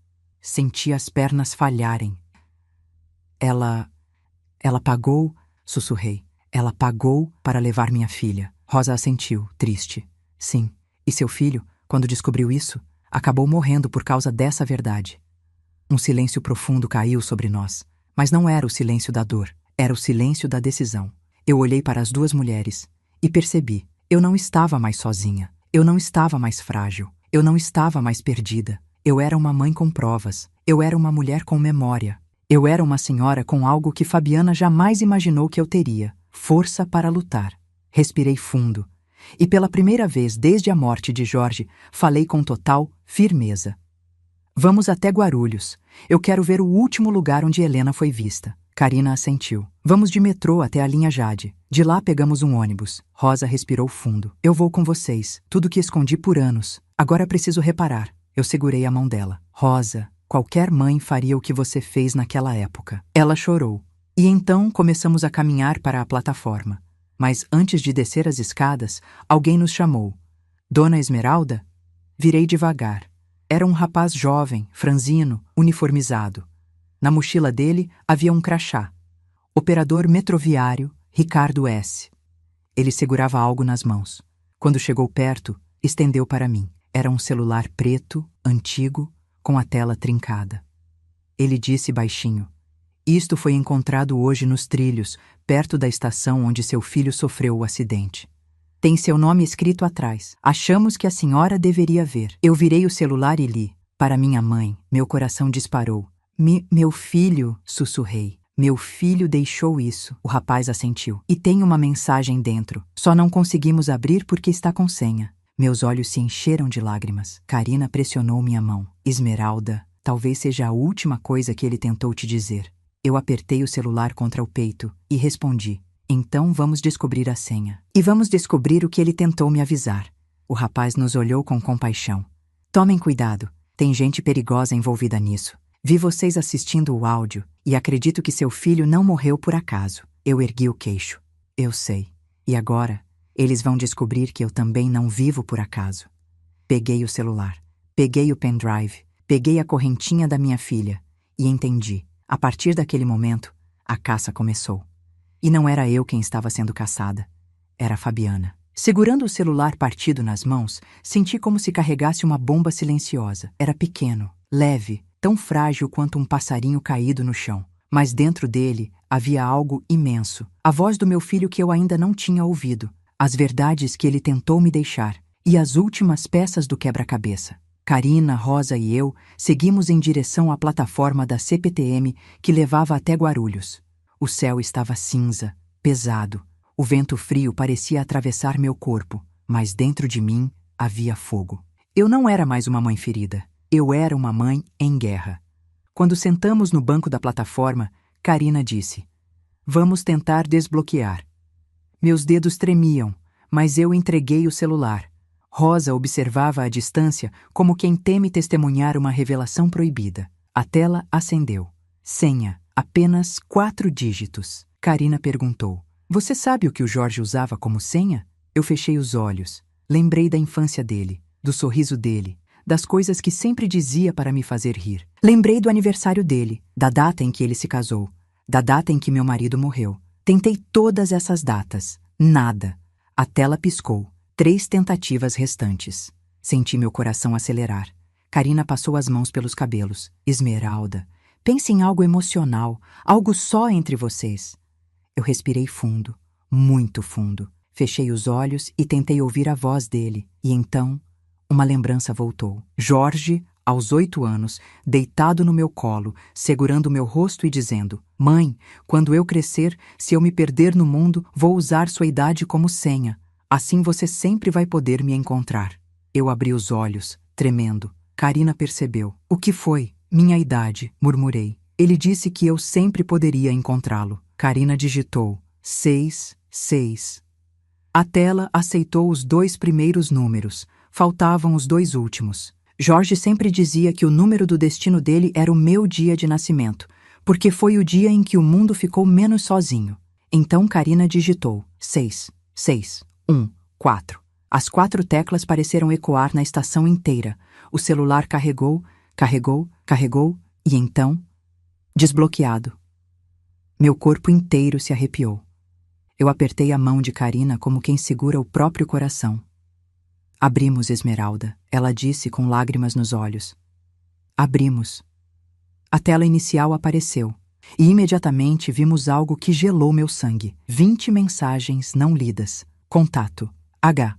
Senti as pernas falharem. Ela pagou, sussurrei. Ela pagou para levar minha filha. Rosa assentiu, triste. Sim. E seu filho, quando descobriu isso, acabou morrendo por causa dessa verdade. Um silêncio profundo caiu sobre nós. Mas não era o silêncio da dor, era o silêncio da decisão. Eu olhei para as 2 mulheres e percebi. Eu não estava mais sozinha. Eu não estava mais frágil. Eu não estava mais perdida. Eu era uma mãe com provas. Eu era uma mulher com memória. Eu era uma senhora com algo que Fabiana jamais imaginou que eu teria. Força para lutar. Respirei fundo. E pela primeira vez desde a morte de Jorge, falei com total firmeza. Vamos até Guarulhos. Eu quero ver o último lugar onde Helena foi vista. Karina assentiu. Vamos de metrô até a linha Jade. De lá pegamos um ônibus. Rosa respirou fundo. Eu vou com vocês. Tudo que escondi por anos. Agora preciso reparar. Eu segurei a mão dela. Rosa, qualquer mãe faria o que você fez naquela época. Ela chorou. E então começamos a caminhar para a plataforma. Mas antes de descer as escadas, alguém nos chamou. Dona Esmeralda? Virei devagar. Era um rapaz jovem, franzino, uniformizado. Na mochila dele havia um crachá. Operador metroviário, Ricardo S. Ele segurava algo nas mãos. Quando chegou perto, estendeu para mim. Era um celular preto, antigo, com a tela trincada. Ele disse baixinho: Isto foi encontrado hoje nos trilhos, perto da estação onde seu filho sofreu o acidente. Tem seu nome escrito atrás. Achamos que a senhora deveria ver. Eu virei o celular e li. Para minha mãe, meu coração disparou. Meu filho, sussurrei. Meu filho deixou isso, o rapaz assentiu. E tem uma mensagem dentro. Só não conseguimos abrir porque está com senha. Meus olhos se encheram de lágrimas. Karina pressionou minha mão. Esmeralda, talvez seja a última coisa que ele tentou te dizer. Eu apertei o celular contra o peito e respondi. Então vamos descobrir a senha. E vamos descobrir o que ele tentou me avisar. O rapaz nos olhou com compaixão. Tomem cuidado, tem gente perigosa envolvida nisso. Vi vocês assistindo o áudio e acredito que seu filho não morreu por acaso. Eu ergui o queixo. Eu sei. E agora, eles vão descobrir que eu também não vivo por acaso. Peguei o celular, peguei o pendrive, peguei a correntinha da minha filha e entendi. A partir daquele momento, a caça começou. E não era eu quem estava sendo caçada. Era a Fabiana. Segurando o celular partido nas mãos, senti como se carregasse uma bomba silenciosa. Era pequeno, leve, tão frágil quanto um passarinho caído no chão. Mas dentro dele havia algo imenso. A voz do meu filho que eu ainda não tinha ouvido. As verdades que ele tentou me deixar. E as últimas peças do quebra-cabeça. Karina, Rosa e eu seguimos em direção à plataforma da CPTM que levava até Guarulhos. O céu estava cinza, pesado. O vento frio parecia atravessar meu corpo, mas dentro de mim havia fogo. Eu não era mais uma mãe ferida. Eu era uma mãe em guerra. Quando sentamos no banco da plataforma, Karina disse: "Vamos tentar desbloquear." Meus dedos tremiam, mas eu entreguei o celular. Rosa observava à distância como quem teme testemunhar uma revelação proibida. A tela acendeu. Senha, apenas 4 dígitos. Karina perguntou: "Você sabe o que o Jorge usava como senha?" Eu fechei os olhos. Lembrei da infância dele, do sorriso dele, das coisas que sempre dizia para me fazer rir. Lembrei do aniversário dele, da data em que ele se casou, da data em que meu marido morreu. Tentei todas essas datas. Nada. A tela piscou. 3 tentativas restantes. Senti meu coração acelerar. Karina passou as mãos pelos cabelos. "Esmeralda, pense em algo emocional, algo só entre vocês." Eu respirei fundo, muito fundo. Fechei os olhos e tentei ouvir a voz dele. E então, uma lembrança voltou. Jorge, aos 8 anos, deitado no meu colo, segurando meu rosto e dizendo: "Mãe, quando eu crescer, se eu me perder no mundo, vou usar sua idade como senha. Assim você sempre vai poder me encontrar." Eu abri os olhos, tremendo. Karina percebeu. "O que foi?" "Minha idade", murmurei. "Ele disse que eu sempre poderia encontrá-lo." Karina digitou 6. A tela aceitou os 2 primeiros números. Faltavam os 2 últimos. Jorge sempre dizia que o número do destino dele era o meu dia de nascimento, porque foi o dia em que o mundo ficou menos sozinho. Então Karina digitou 6. As 4 teclas pareceram ecoar na estação inteira. O celular carregou e então, desbloqueado. Meu corpo inteiro se arrepiou. Eu apertei a mão de Karina como quem segura o próprio coração. "Abrimos, Esmeralda", ela disse com lágrimas nos olhos. Abrimos. A tela inicial apareceu, e imediatamente vimos algo que gelou meu sangue. 20 mensagens não lidas. Contato. H.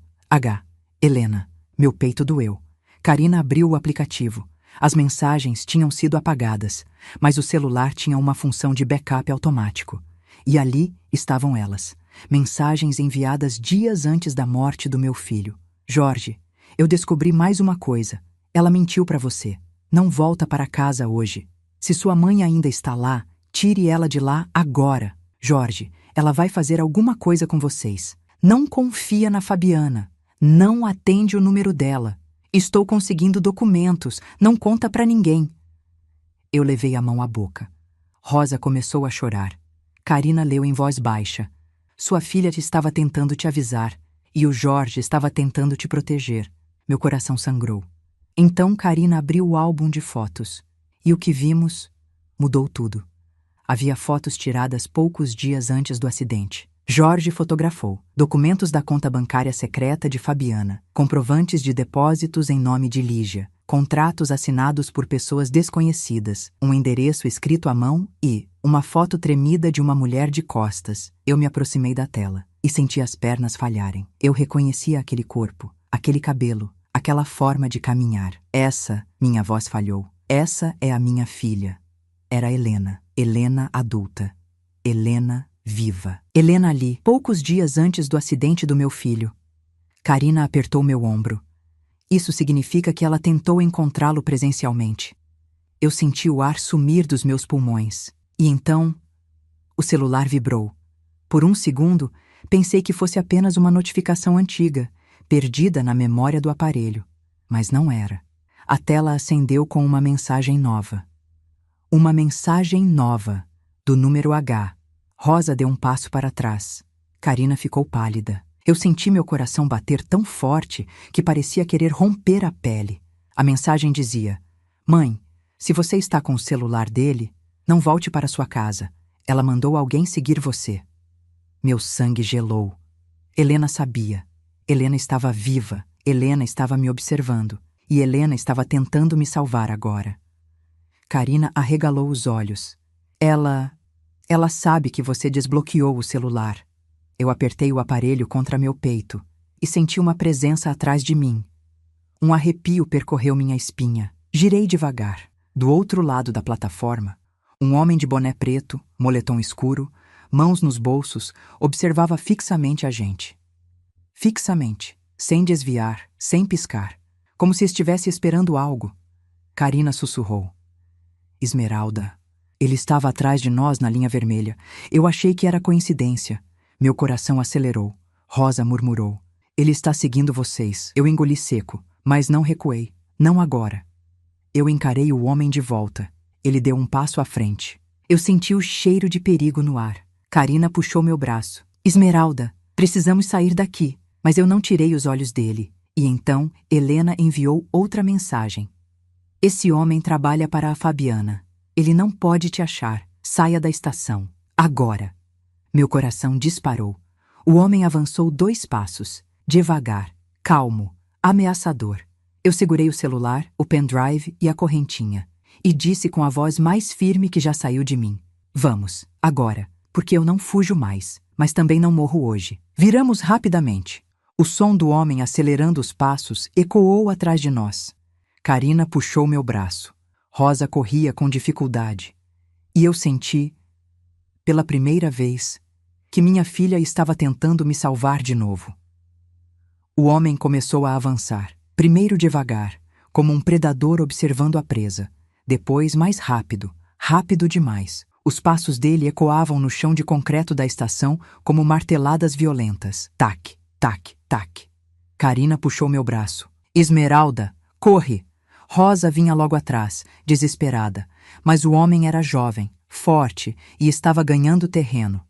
Helena. Meu peito doeu. Karina abriu o aplicativo. As mensagens tinham sido apagadas, mas o celular tinha uma função de backup automático. E ali estavam elas. Mensagens enviadas dias antes da morte do meu filho. "Jorge, eu descobri mais uma coisa. Ela mentiu para você. Não volta para casa hoje. Se sua mãe ainda está lá, tire ela de lá agora. Jorge, ela vai fazer alguma coisa com vocês. Não confia na Fabiana. Não atende o número dela. Estou conseguindo documentos. Não conta para ninguém." Eu levei a mão à boca. Rosa começou a chorar. Karina leu em voz baixa. "Sua filha estava tentando te avisar, e o Jorge estava tentando te proteger." Meu coração sangrou. Então Karina abriu o álbum de fotos. E o que vimos mudou tudo. Havia fotos tiradas poucos dias antes do acidente. Jorge fotografou documentos da conta bancária secreta de Fabiana, comprovantes de depósitos em nome de Lígia, contratos assinados por pessoas desconhecidas, um endereço escrito à mão e uma foto tremida de uma mulher de costas. Eu me aproximei da tela e senti as pernas falharem. Eu reconhecia aquele corpo, aquele cabelo, aquela forma de caminhar. Minha voz falhou. Essa é a minha filha. Era Helena. Helena adulta. Helena viva. Helena ali, poucos dias antes do acidente do meu filho. Karina apertou meu ombro. Isso significa que ela tentou encontrá-lo presencialmente. Eu senti o ar sumir dos meus pulmões. E então, o celular vibrou. Por um segundo, pensei que fosse apenas uma notificação antiga, perdida na memória do aparelho. Mas não era. A tela acendeu com uma mensagem nova. Uma mensagem nova, do número H. Rosa deu um passo para trás. Karina ficou pálida. Eu senti meu coração bater tão forte que parecia querer romper a pele. A mensagem dizia: Mãe, se você está com o celular dele, não volte para sua casa. Ela mandou alguém seguir você. Meu sangue gelou. Helena sabia. Helena estava viva. Helena estava me observando. E Helena estava tentando me salvar agora. Karina arregalou os olhos. Ela sabe que você desbloqueou o celular. Eu apertei o aparelho contra meu peito e senti uma presença atrás de mim. Um arrepio percorreu minha espinha. Girei devagar. Do outro lado da plataforma, um homem de boné preto, moletom escuro, mãos nos bolsos, observava fixamente a gente. Fixamente, sem desviar, sem piscar, como se estivesse esperando algo. Karina sussurrou. Esmeralda. Ele estava atrás de nós na linha vermelha. Eu achei que era coincidência. Meu coração acelerou. Rosa murmurou. Ele está seguindo vocês. Eu engoli seco, mas não recuei. Não agora. Eu encarei o homem de volta. Ele deu um passo à frente. Eu senti o cheiro de perigo no ar. Karina puxou meu braço. Esmeralda, precisamos sair daqui. Mas eu não tirei os olhos dele. E então, Helena enviou outra mensagem. Esse homem trabalha para a Fabiana. Ele não pode te achar. Saia da estação. Agora. Meu coração disparou. O homem avançou 2 passos. Devagar, calmo, ameaçador. Eu segurei o celular, o pendrive e a correntinha. E disse com a voz mais firme que já saiu de mim. Vamos, agora, porque eu não fujo mais, mas também não morro hoje. Viramos rapidamente. O som do homem acelerando os passos ecoou atrás de nós. Karina puxou meu braço. Rosa corria com dificuldade. E eu senti, pela primeira vez, que minha filha estava tentando me salvar de novo. O homem começou a avançar, primeiro devagar, como um predador observando a presa, depois mais rápido, rápido demais. Os passos dele ecoavam no chão de concreto da estação como marteladas violentas. Tac, tac, tac. Karina puxou meu braço. Esmeralda, corre! Rosa vinha logo atrás, desesperada, mas o homem era jovem, forte e estava ganhando terreno.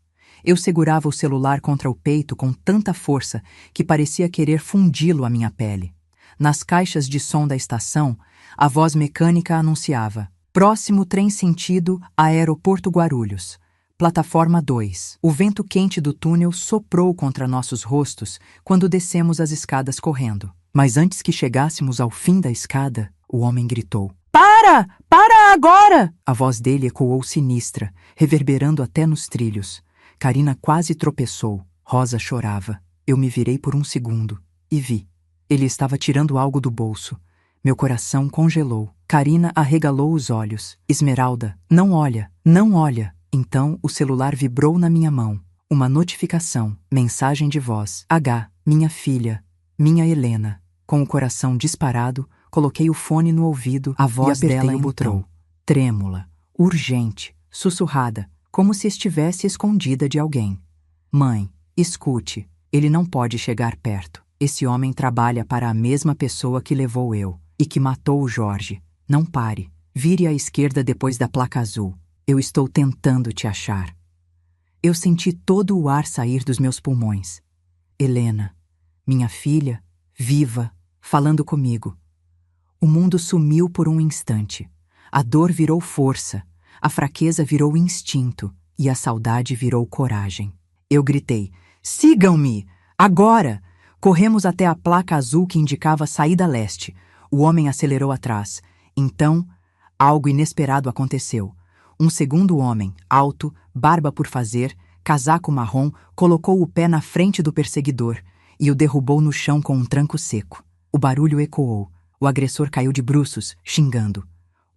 Eu segurava o celular contra o peito com tanta força que parecia querer fundi-lo à minha pele. Nas caixas de som da estação, a voz mecânica anunciava: Próximo trem sentido Aeroporto Guarulhos, plataforma 2. O vento quente do túnel soprou contra nossos rostos quando descemos as escadas correndo. Mas antes que chegássemos ao fim da escada, o homem gritou: Para! Para agora! A voz dele ecoou sinistra, reverberando até nos trilhos. Karina quase tropeçou. Rosa chorava. Eu me virei por um segundo e vi. Ele estava tirando algo do bolso. Meu coração congelou. Karina arregalou os olhos. Esmeralda, não olha, não olha. Então o celular vibrou na minha mão. Uma notificação, mensagem de voz. H, minha filha, minha Helena. Com o coração disparado, coloquei o fone no ouvido. A voz dela entrou, trêmula, urgente, sussurrada, como se estivesse escondida de alguém. Mãe, escute, ele não pode chegar perto. Esse homem trabalha para a mesma pessoa que levou eu e que matou o Jorge. Não pare. Vire à esquerda depois da placa azul. Eu estou tentando te achar. Eu senti todo o ar sair dos meus pulmões. Helena, minha filha, viva, falando comigo. O mundo sumiu por um instante. A dor virou força, a fraqueza virou instinto e a saudade virou coragem. Eu gritei: Sigam-me! Agora! Corremos até a placa azul que indicava saída leste. O homem acelerou atrás. Então, algo inesperado aconteceu. Um segundo homem, alto, barba por fazer, casaco marrom, colocou o pé na frente do perseguidor e o derrubou no chão com um tranco seco. O barulho ecoou. O agressor caiu de bruços, xingando.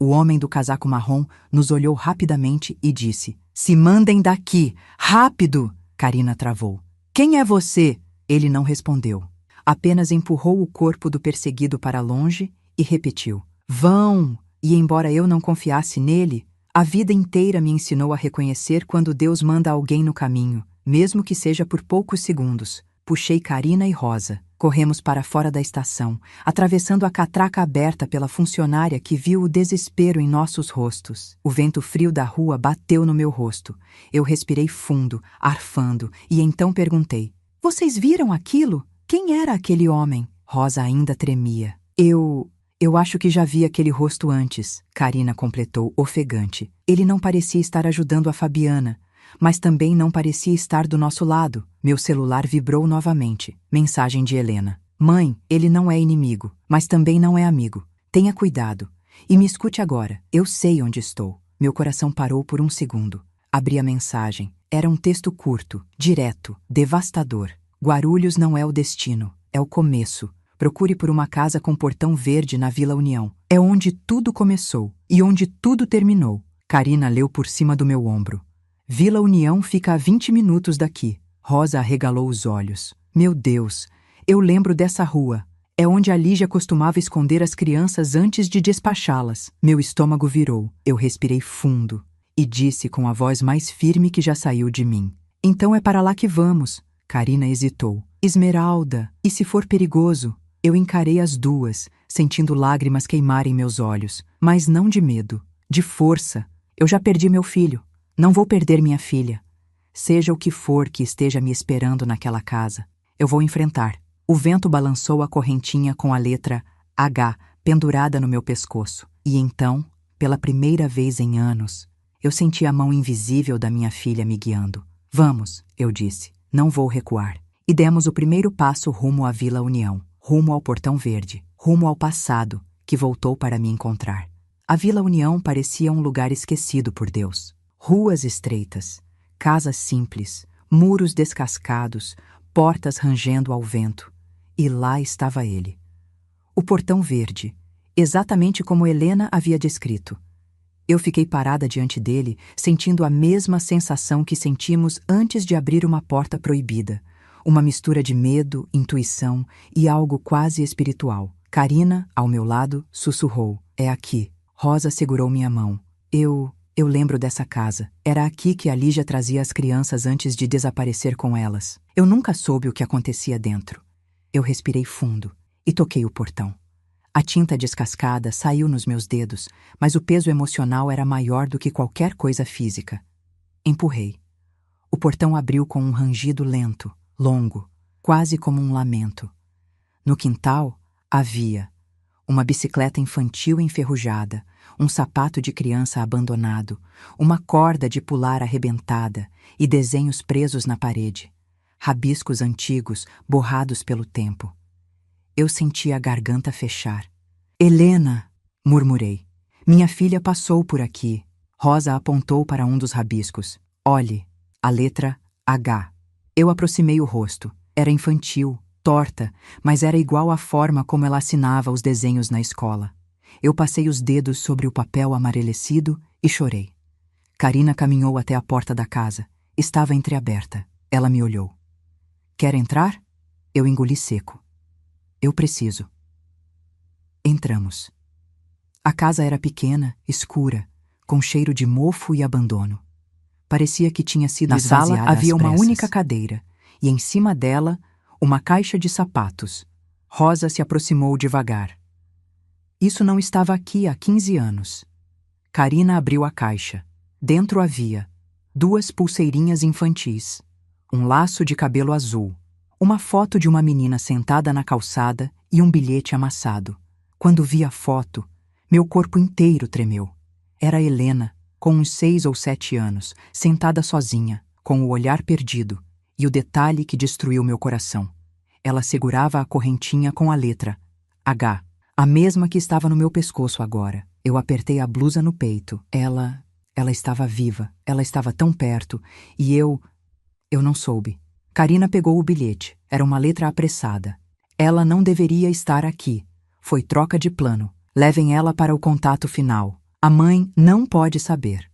O homem do casaco marrom nos olhou rapidamente e disse: "Se mandem daqui! Rápido!" Karina travou. "Quem é você?" Ele não respondeu. Apenas empurrou o corpo do perseguido para longe e repetiu: "Vão!" E embora eu não confiasse nele, a vida inteira me ensinou a reconhecer quando Deus manda alguém no caminho, mesmo que seja por poucos segundos. Puxei Karina e Rosa. Corremos para fora da estação, atravessando a catraca aberta pela funcionária que viu o desespero em nossos rostos. O vento frio da rua bateu no meu rosto. Eu respirei fundo, arfando, e então perguntei: "Vocês viram aquilo? Quem era aquele homem?" Rosa ainda tremia. Eu acho que já vi aquele rosto antes, Karina completou, ofegante. Ele não parecia estar ajudando a Fabiana, mas também não parecia estar do nosso lado. Meu celular vibrou novamente. Mensagem de Helena: "Mãe, ele não é inimigo, mas também não é amigo. Tenha cuidado. E me escute agora. Eu sei onde estou." Meu coração parou por um segundo. Abri a mensagem. Era um texto curto, direto, devastador. "Guarulhos não é o destino, é o começo. Procure por uma casa com portão verde na Vila União. É onde tudo começou e onde tudo terminou." Karina leu por cima do meu ombro. "Vila União fica a 20 minutos daqui." Rosa arregalou os olhos. "Meu Deus, eu lembro dessa rua. É onde a Lígia costumava esconder as crianças antes de despachá-las." Meu estômago virou. Eu respirei fundo e disse com a voz mais firme que já saiu de mim: "Então é para lá que vamos." Karina hesitou. "Esmeralda, e se for perigoso?" Eu encarei as duas, sentindo lágrimas queimarem meus olhos, mas não de medo, de força. Eu já perdi meu filho. Não vou perder minha filha. Seja o que for que esteja me esperando naquela casa, eu vou enfrentar. O vento balançou a correntinha com a letra H pendurada no meu pescoço. E então, pela primeira vez em anos, eu senti a mão invisível da minha filha me guiando. "Vamos", eu disse. "Não vou recuar." E demos o primeiro passo rumo à Vila União, rumo ao Portão Verde, rumo ao passado, que voltou para me encontrar. A Vila União parecia um lugar esquecido por Deus. Ruas estreitas, casas simples, muros descascados, portas rangendo ao vento. E lá estava ele. O Portão Verde, exatamente como Helena havia descrito. Eu fiquei parada diante dele, sentindo a mesma sensação que sentimos antes de abrir uma porta proibida. Uma mistura de medo, intuição e algo quase espiritual. Karina, ao meu lado, sussurrou: "É aqui." Rosa segurou minha mão. Eu lembro dessa casa. Era aqui que a Lígia trazia as crianças antes de desaparecer com elas. Eu nunca soube o que acontecia dentro. Eu respirei fundo e toquei o portão. A tinta descascada saiu nos meus dedos, mas o peso emocional era maior do que qualquer coisa física. Empurrei. O portão abriu com um rangido lento, longo, quase como um lamento. No quintal, havia uma bicicleta infantil enferrujada, um sapato de criança abandonado, uma corda de pular arrebentada e desenhos presos na parede. Rabiscos antigos, borrados pelo tempo. Eu senti a garganta fechar. "Helena", murmurei. "Minha filha passou por aqui." Rosa apontou para um dos rabiscos. "Olhe, a letra H." Eu aproximei o rosto. Era infantil, torta, mas era igual à forma como ela assinava os desenhos na escola. Eu passei os dedos sobre o papel amarelecido e chorei. Karina caminhou até a porta da casa. Estava entreaberta. Ela me olhou. "Quer entrar?" Eu engoli seco. "Eu preciso." Entramos. A casa era pequena, escura, com cheiro de mofo e abandono. Parecia que tinha sido esvaziada. Na sala havia uma única cadeira, e em cima dela, uma caixa de sapatos. Rosa se aproximou devagar. "Isso não estava aqui há 15 anos." Karina abriu a caixa. Dentro havia 2 pulseirinhas infantis, um laço de cabelo azul, uma foto de uma menina sentada na calçada e um bilhete amassado. Quando vi a foto, meu corpo inteiro tremeu. Era Helena, com uns 6 ou 7 anos, sentada sozinha, com o olhar perdido, e o detalhe que destruiu meu coração. Ela segurava a correntinha com a letra H, a mesma que estava no meu pescoço agora. Eu apertei a blusa no peito. Ela estava viva, ela estava tão perto, e eu não soube. Karina pegou o bilhete. Era uma letra apressada. "Ela não deveria estar aqui. Foi troca de plano. Levem ela para o contato final." A mãe não pode saber.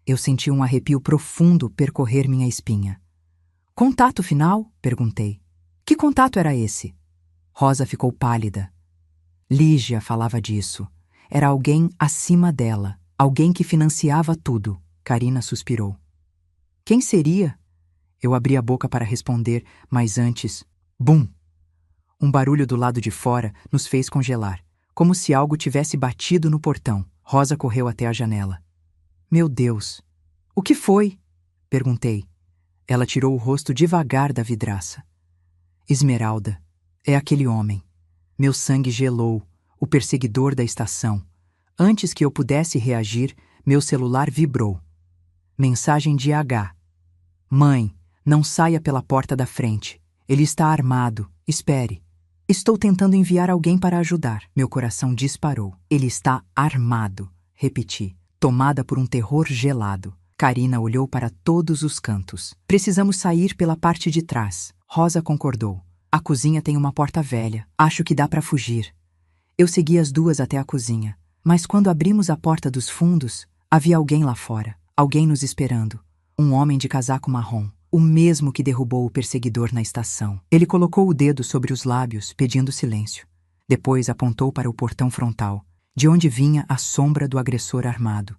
Eu senti um arrepio profundo percorrer minha espinha. Contato final? Perguntei. Que contato era esse? Rosa ficou pálida. Lígia falava disso. Era alguém acima dela, alguém que financiava tudo. Carina suspirou. Quem seria? Eu abri a boca para responder, mas antes... Bum! Um barulho do lado de fora nos fez congelar, como se algo tivesse batido no portão. Rosa correu até a janela. Meu Deus! O que foi? Perguntei. Ela tirou o rosto devagar da vidraça. Esmeralda, é aquele homem. Meu sangue gelou, o perseguidor da estação. Antes que eu pudesse reagir, meu celular vibrou. Mensagem de H. Mãe, não saia pela porta da frente. Ele está armado. Espere. Estou tentando enviar alguém para ajudar. Meu coração disparou. Ele está armado. Repeti, tomada por um terror gelado. Carina olhou para todos os cantos. Precisamos sair pela parte de trás. Rosa concordou. A cozinha tem uma porta velha. Acho que dá para fugir. Eu segui as duas até a cozinha. Mas quando abrimos a porta dos fundos, havia alguém lá fora. Alguém nos esperando. Um homem de casaco marrom. O mesmo que derrubou o perseguidor na estação. Ele colocou o dedo sobre os lábios, pedindo silêncio. Depois apontou para o portão frontal, de onde vinha a sombra do agressor armado.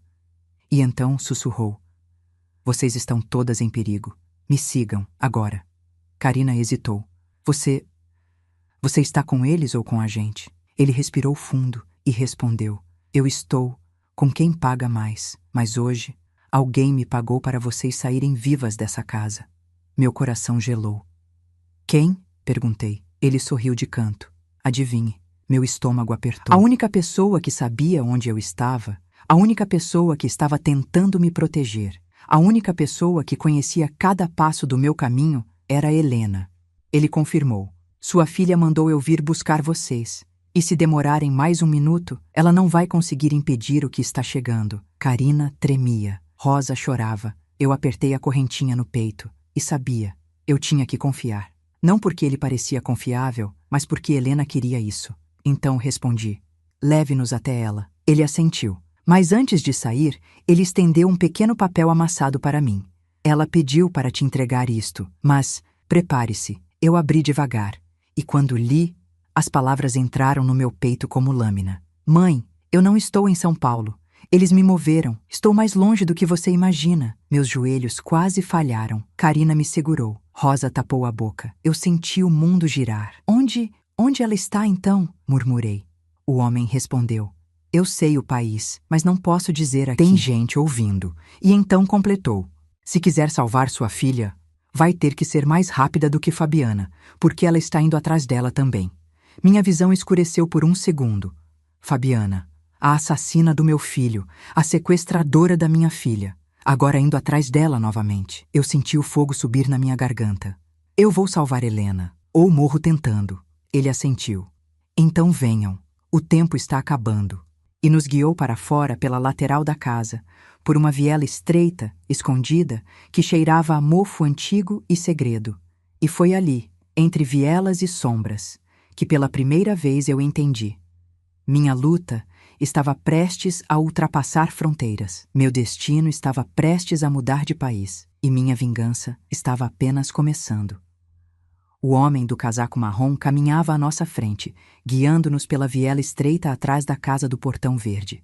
E então sussurrou. Vocês estão todas em perigo. Me sigam, agora. Carina hesitou. Você está com eles ou com a gente? Ele respirou fundo e respondeu. Eu estou com quem paga mais, mas hoje alguém me pagou para vocês saírem vivas dessa casa. Meu coração gelou. Quem? Perguntei. Ele sorriu de canto. Adivinhe. Meu estômago apertou. A única pessoa que sabia onde eu estava, a única pessoa que estava tentando me proteger, a única pessoa que conhecia cada passo do meu caminho era Helena. Ele confirmou. Sua filha mandou eu vir buscar vocês. E se demorarem mais um minuto, ela não vai conseguir impedir o que está chegando. Carina tremia. Rosa chorava. Eu apertei a correntinha no peito. E sabia. Eu tinha que confiar. Não porque ele parecia confiável, mas porque Helena queria isso. Então respondi. Leve-nos até ela. Ele assentiu. Mas antes de sair, ele estendeu um pequeno papel amassado para mim. Ela pediu para te entregar isto, mas prepare-se. Eu abri devagar. E quando li, as palavras entraram no meu peito como lâmina. Mãe, eu não estou em São Paulo. Eles me moveram. Estou mais longe do que você imagina. Meus joelhos quase falharam. Carina me segurou. Rosa tapou a boca. Eu senti o mundo girar. Onde ela está então? Murmurei. O homem respondeu. Eu sei o país, mas não posso dizer aqui. Tem gente ouvindo. E então completou. Se quiser salvar sua filha, vai ter que ser mais rápida do que Fabiana, porque ela está indo atrás dela também. Minha visão escureceu por um segundo. Fabiana, a assassina do meu filho, a sequestradora da minha filha, agora indo atrás dela novamente. Eu senti o fogo subir na minha garganta. Eu vou salvar Helena, ou morro tentando. Ele assentiu. Então venham, o tempo está acabando. E nos guiou para fora pela lateral da casa, por uma viela estreita, escondida, que cheirava a mofo antigo e segredo. E foi ali, entre vielas e sombras, que pela primeira vez eu entendi. Minha luta estava prestes a ultrapassar fronteiras. Meu destino estava prestes a mudar de país. E minha vingança estava apenas começando. O homem do casaco marrom caminhava à nossa frente, guiando-nos pela viela estreita atrás da casa do portão verde.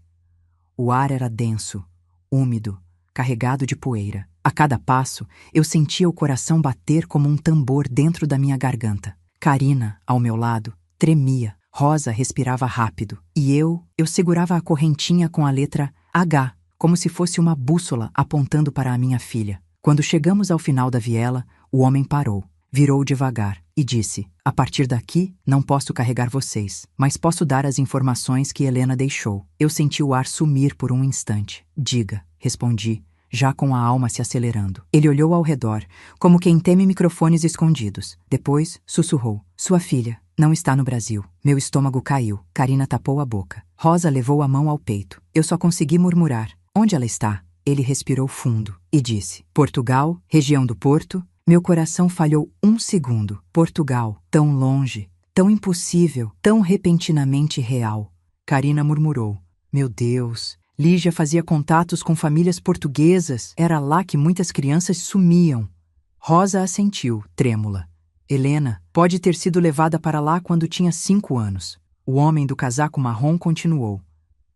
O ar era denso, úmido, carregado de poeira. A cada passo, eu sentia o coração bater como um tambor dentro da minha garganta. Carina, ao meu lado, tremia. Rosa respirava rápido. E eu segurava a correntinha com a letra H, como se fosse uma bússola apontando para a minha filha. Quando chegamos ao final da viela, o homem parou. Virou devagar e disse, a partir daqui não posso carregar vocês, mas posso dar as informações que Helena deixou. Eu senti o ar sumir por um instante. Diga, respondi, já com a alma se acelerando. Ele olhou ao redor, como quem teme microfones escondidos. Depois, sussurrou, sua filha não está no Brasil. Meu estômago caiu. Carina tapou a boca. Rosa levou a mão ao peito. Eu só consegui murmurar, onde ela está? Ele respirou fundo e disse, Portugal, região do Porto. Meu coração falhou um segundo. Portugal, tão longe, tão impossível, tão repentinamente real. Carina murmurou. Meu Deus, Lígia fazia contatos com famílias portuguesas. Era lá que muitas crianças sumiam. Rosa assentiu, trêmula. Helena pode ter sido levada para lá quando tinha 5 anos. O homem do casaco marrom continuou.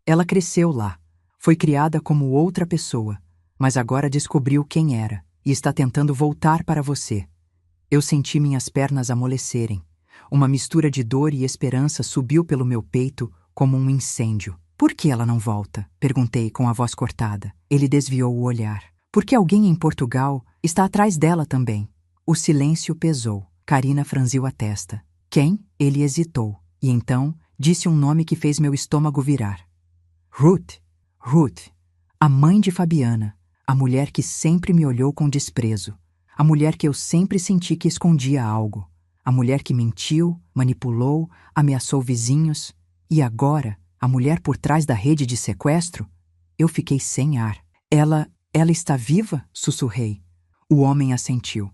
Ela cresceu lá. Foi criada como outra pessoa, mas agora descobriu quem era e está tentando voltar para você. Eu senti minhas pernas amolecerem. Uma mistura de dor e esperança subiu pelo meu peito como um incêndio. Por que ela não volta? Perguntei com a voz cortada. Ele desviou o olhar. Porque alguém em Portugal está atrás dela também. O silêncio pesou. Carina franziu a testa. Quem? Ele hesitou. E então disse um nome que fez meu estômago virar. Ruth. Ruth. A mãe de Fabiana. A mulher que sempre me olhou com desprezo. A mulher que eu sempre senti que escondia algo. A mulher que mentiu, manipulou, ameaçou vizinhos. E agora, a mulher por trás da rede de sequestro? Eu fiquei sem ar. Ela está viva? Sussurrei. O homem assentiu.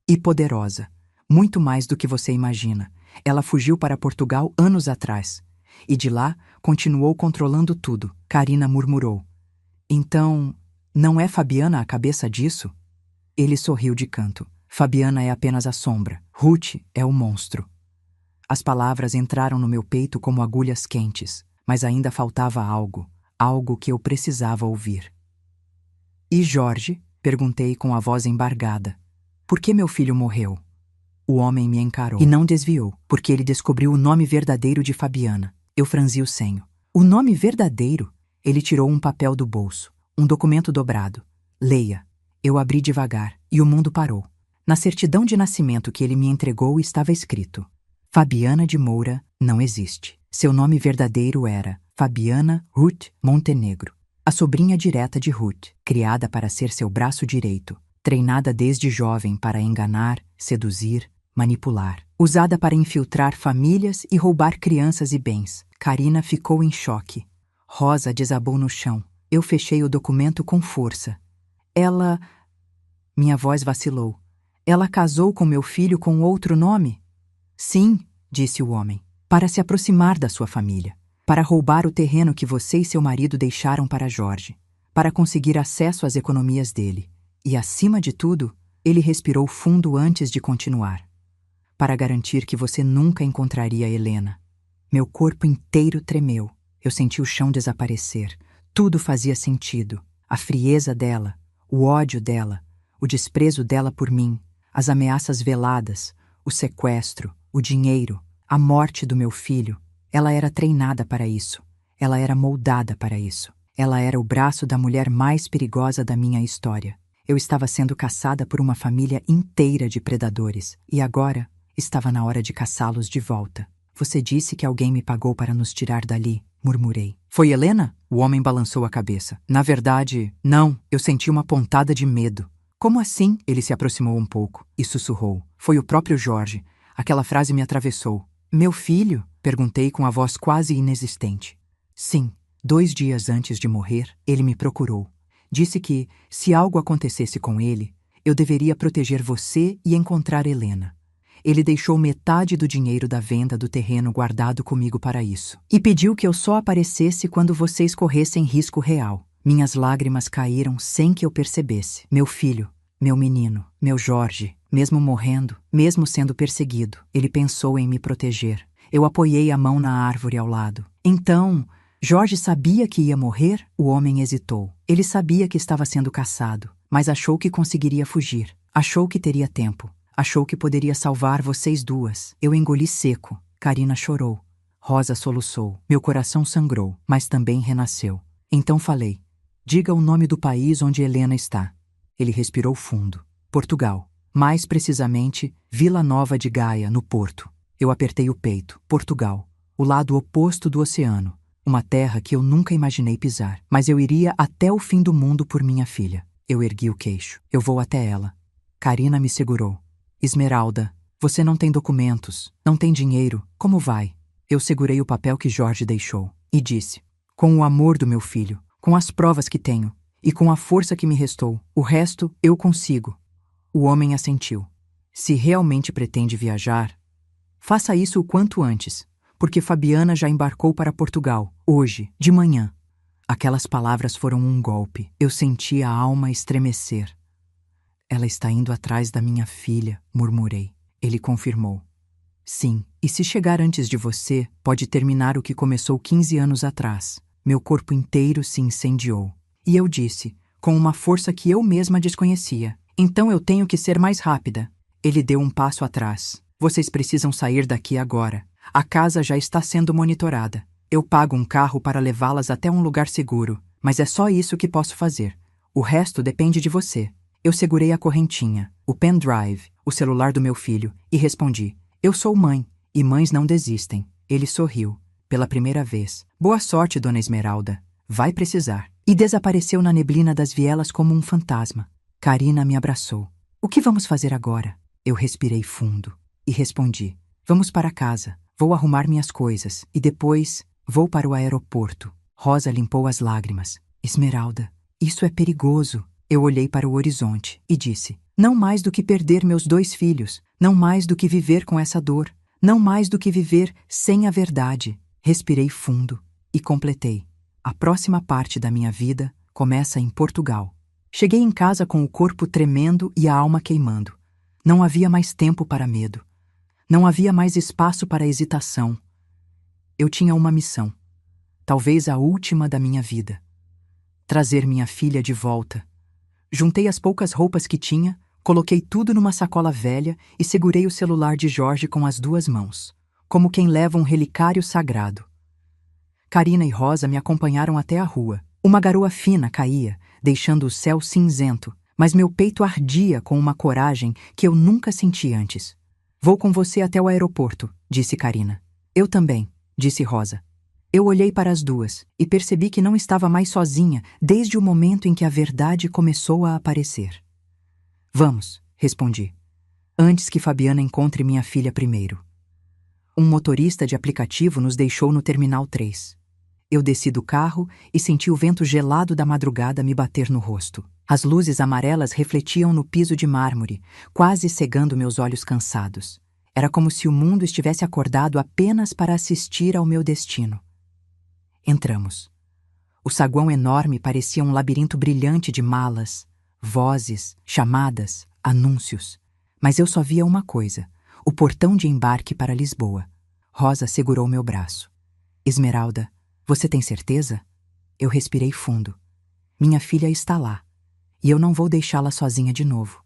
E poderosa. Muito mais do que você imagina. Ela fugiu para Portugal anos atrás. E de lá, continuou controlando tudo. Carina murmurou. Então, não é Fabiana a cabeça disso? Ele sorriu de canto. Fabiana é apenas a sombra. Ruth é o monstro. As palavras entraram no meu peito como agulhas quentes, mas ainda faltava algo, algo que eu precisava ouvir. E Jorge? Perguntei com a voz embargada. Por que meu filho morreu? O homem me encarou. E não desviou, porque ele descobriu o nome verdadeiro de Fabiana. Eu franzi o senho. O nome verdadeiro? Ele tirou um papel do bolso, um documento dobrado. Leia. Eu abri devagar, e o mundo parou. Na certidão de nascimento que ele me entregou estava escrito: Fabiana de Moura não existe. Seu nome verdadeiro era Fabiana Ruth Montenegro, a sobrinha direta de Ruth, criada para ser seu braço direito, treinada desde jovem para enganar, seduzir, manipular, usada para infiltrar famílias e roubar crianças e bens. Carina ficou em choque. Rosa desabou no chão. Eu fechei o documento com força. Ela... Minha voz vacilou. Ela casou com meu filho com outro nome? Sim, disse o homem, para se aproximar da sua família, para roubar o terreno que você e seu marido deixaram para Jorge, para conseguir acesso às economias dele. E, acima de tudo, ele respirou fundo antes de continuar. Para garantir que você nunca encontraria Helena. Meu corpo inteiro tremeu. Eu senti o chão desaparecer. Tudo fazia sentido. A frieza dela, o ódio dela, o desprezo dela por mim, as ameaças veladas, o sequestro, o dinheiro, a morte do meu filho. Ela era treinada para isso. Ela era moldada para isso. Ela era o braço da mulher mais perigosa da minha história. Eu estava sendo caçada por uma família inteira de predadores. E agora, estava na hora de caçá-los de volta. Você disse que alguém me pagou para nos tirar dali, murmurei. Foi Helena? O homem balançou a cabeça. Na verdade, não. Eu senti uma pontada de medo. Como assim? Ele se aproximou um pouco e sussurrou. Foi o próprio Jorge. Aquela frase me atravessou. Meu filho? Perguntei com a voz quase inexistente. Sim. 2 dias antes de morrer, ele me procurou. Disse que, se algo acontecesse com ele, eu deveria proteger você e encontrar Helena. Ele deixou metade do dinheiro da venda do terreno guardado comigo para isso. E pediu que eu só aparecesse quando vocês corressem risco real. Minhas lágrimas caíram sem que eu percebesse. Meu filho, meu menino, meu Jorge, mesmo morrendo, mesmo sendo perseguido, ele pensou em me proteger. Eu apoiei a mão na árvore ao lado. Então, Jorge sabia que ia morrer? O homem hesitou. Ele sabia que estava sendo caçado, mas achou que conseguiria fugir. Achou que teria tempo. Achou que poderia salvar vocês duas. Eu engoli seco. Carina chorou. Rosa soluçou. Meu coração sangrou, mas também renasceu. Então falei. Diga o nome do país onde Helena está. Ele respirou fundo. Portugal. Mais precisamente, Vila Nova de Gaia, no Porto. Eu apertei o peito. Portugal. O lado oposto do oceano. Uma terra que eu nunca imaginei pisar. Mas eu iria até o fim do mundo por minha filha. Eu ergui o queixo. Eu vou até ela. Carina me segurou. Esmeralda, você não tem documentos, não tem dinheiro, como vai? Eu segurei o papel que Jorge deixou e disse, com o amor do meu filho, com as provas que tenho e com a força que me restou, o resto eu consigo. O homem assentiu. Se realmente pretende viajar, faça isso o quanto antes, porque Fabiana já embarcou para Portugal, hoje, de manhã. Aquelas palavras foram um golpe. Eu senti a alma estremecer. Ela está indo atrás da minha filha, murmurei. Ele confirmou. Sim, e se chegar antes de você, pode terminar o que começou 15 anos atrás. Meu corpo inteiro se incendiou. E eu disse, com uma força que eu mesma desconhecia: então eu tenho que ser mais rápida. Ele deu um passo atrás. Vocês precisam sair daqui agora. A casa já está sendo monitorada. Eu pago um carro para levá-las até um lugar seguro, mas é só isso que posso fazer. O resto depende de você. Eu segurei a correntinha, o pendrive, o celular do meu filho, e respondi: eu sou mãe, e mães não desistem. Ele sorriu, pela primeira vez. Boa sorte, dona Esmeralda. Vai precisar. E desapareceu na neblina das vielas como um fantasma. Karina me abraçou. O que vamos fazer agora? Eu respirei fundo e respondi: vamos para casa. Vou arrumar minhas coisas e depois vou para o aeroporto. Rosa limpou as lágrimas. Esmeralda, isso é perigoso. Eu olhei para o horizonte e disse: não mais do que perder meus 2 filhos, não mais do que viver com essa dor, não mais do que viver sem a verdade. Respirei fundo e completei: a próxima parte da minha vida começa em Portugal. Cheguei em casa com o corpo tremendo e a alma queimando. Não havia mais tempo para medo. Não havia mais espaço para hesitação. Eu tinha uma missão, talvez a última da minha vida: trazer minha filha de volta. Juntei as poucas roupas que tinha, coloquei tudo numa sacola velha e segurei o celular de Jorge com as 2 mãos, como quem leva um relicário sagrado. Karina e Rosa me acompanharam até a rua. Uma garoa fina caía, deixando o céu cinzento, mas meu peito ardia com uma coragem que eu nunca senti antes. Vou com você até o aeroporto, disse Karina. Eu também, disse Rosa. Eu olhei para as 2 e percebi que não estava mais sozinha desde o momento em que a verdade começou a aparecer. Vamos, respondi. Antes que Fabiana encontre minha filha primeiro. Um motorista de aplicativo nos deixou no Terminal 3. Eu desci do carro e senti o vento gelado da madrugada me bater no rosto. As luzes amarelas refletiam no piso de mármore, quase cegando meus olhos cansados. Era como se o mundo estivesse acordado apenas para assistir ao meu destino. Entramos. O saguão enorme parecia um labirinto brilhante de malas, vozes, chamadas, anúncios. Mas eu só via uma coisa: o portão de embarque para Lisboa. Rosa segurou meu braço. Esmeralda, você tem certeza? Eu respirei fundo. Minha filha está lá, e eu não vou deixá-la sozinha de novo.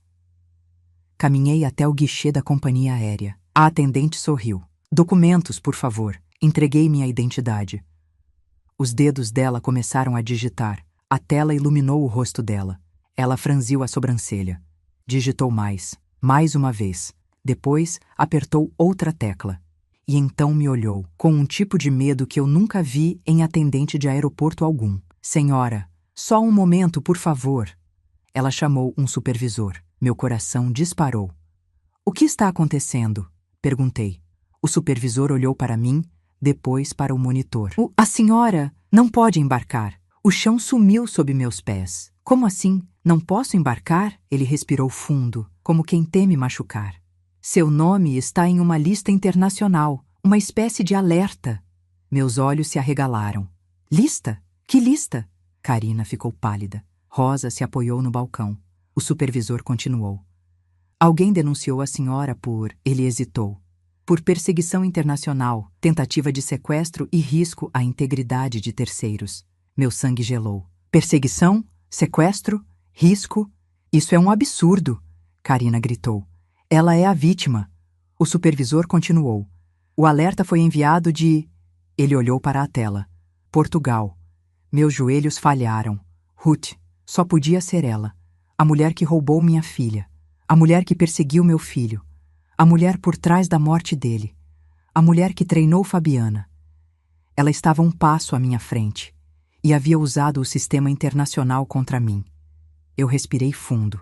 Caminhei até o guichê da companhia aérea. A atendente sorriu. Documentos, por favor. Entreguei minha identidade. Os dedos dela começaram a digitar. A tela iluminou o rosto dela. Ela franziu a sobrancelha. Digitou mais uma vez. Depois, apertou outra tecla. E então me olhou, com um tipo de medo que eu nunca vi em atendente de aeroporto algum. Senhora, só um momento, por favor. Ela chamou um supervisor. Meu coração disparou. O que está acontecendo? Perguntei. O supervisor olhou para mim, depois para o monitor. A senhora não pode embarcar. O chão sumiu sob meus pés. Como assim? Não posso embarcar? Ele respirou fundo, como quem teme machucar. Seu nome está em uma lista internacional, uma espécie de alerta. Meus olhos se arregalaram. Lista? Que lista? Karina ficou pálida. Rosa se apoiou no balcão. O supervisor continuou. Alguém denunciou a senhora por... Ele hesitou. Por perseguição internacional, tentativa de sequestro e risco à integridade de terceiros. Meu sangue gelou. Perseguição? Sequestro? Risco? Isso é um absurdo! Karina gritou. Ela é a vítima. O supervisor continuou. O alerta foi enviado de... Ele olhou para a tela. Portugal. Meus joelhos falharam. Ruth, só podia ser ela. A mulher que roubou minha filha. A mulher que perseguiu meu filho. A mulher por trás da morte dele. A mulher que treinou Fabiana. Ela estava um passo à minha frente e havia usado o sistema internacional contra mim. Eu respirei fundo.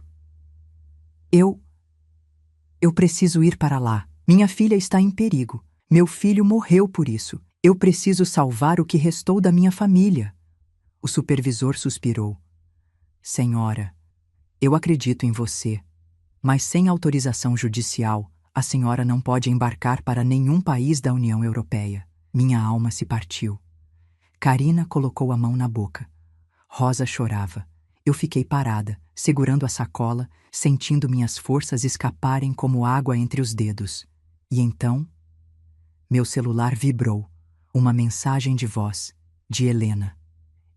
Eu preciso ir para lá. Minha filha está em perigo. Meu filho morreu por isso. Eu preciso salvar o que restou da minha família. O supervisor suspirou. Senhora, eu acredito em você, mas sem autorização judicial, a senhora não pode embarcar para nenhum país da União Europeia. Minha alma se partiu. Karina colocou a mão na boca. Rosa chorava. Eu fiquei parada, segurando a sacola, sentindo minhas forças escaparem como água entre os dedos. E então, meu celular vibrou. Uma mensagem de voz, de Helena.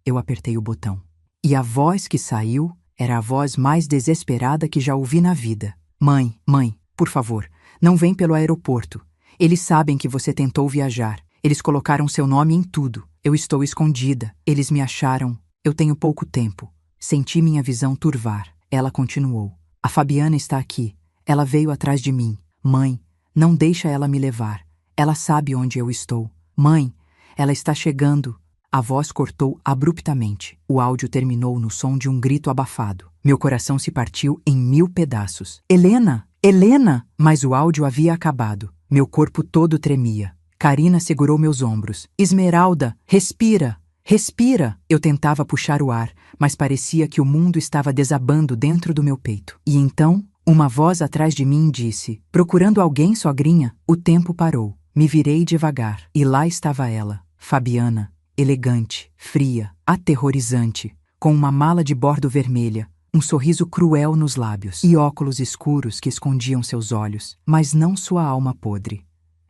Eu apertei o botão. E a voz que saiu era a voz mais desesperada que já ouvi na vida. Mãe, por favor, não vem pelo aeroporto. Eles sabem que você tentou viajar. Eles colocaram seu nome em tudo. Eu estou escondida. Eles me acharam. Eu tenho pouco tempo. Senti minha visão turvar. Ela continuou. A Fabiana está aqui. Ela veio atrás de mim. Mãe, não deixa ela me levar. Ela sabe onde eu estou. Mãe, ela está chegando. A voz cortou abruptamente. O áudio terminou no som de um grito abafado. Meu coração se partiu em 1000 pedaços. Helena! Helena! Mas o áudio havia acabado. Meu corpo todo tremia. Karina segurou meus ombros. Esmeralda, respira! Respira! Eu tentava puxar o ar, mas parecia que o mundo estava desabando dentro do meu peito. E então, uma voz atrás de mim disse: procurando alguém, sogrinha? O tempo parou. Me virei devagar. E lá estava ela, Fabiana. Elegante, fria, aterrorizante, com uma mala de bordo vermelha, um sorriso cruel nos lábios e óculos escuros que escondiam seus olhos, mas não sua alma podre.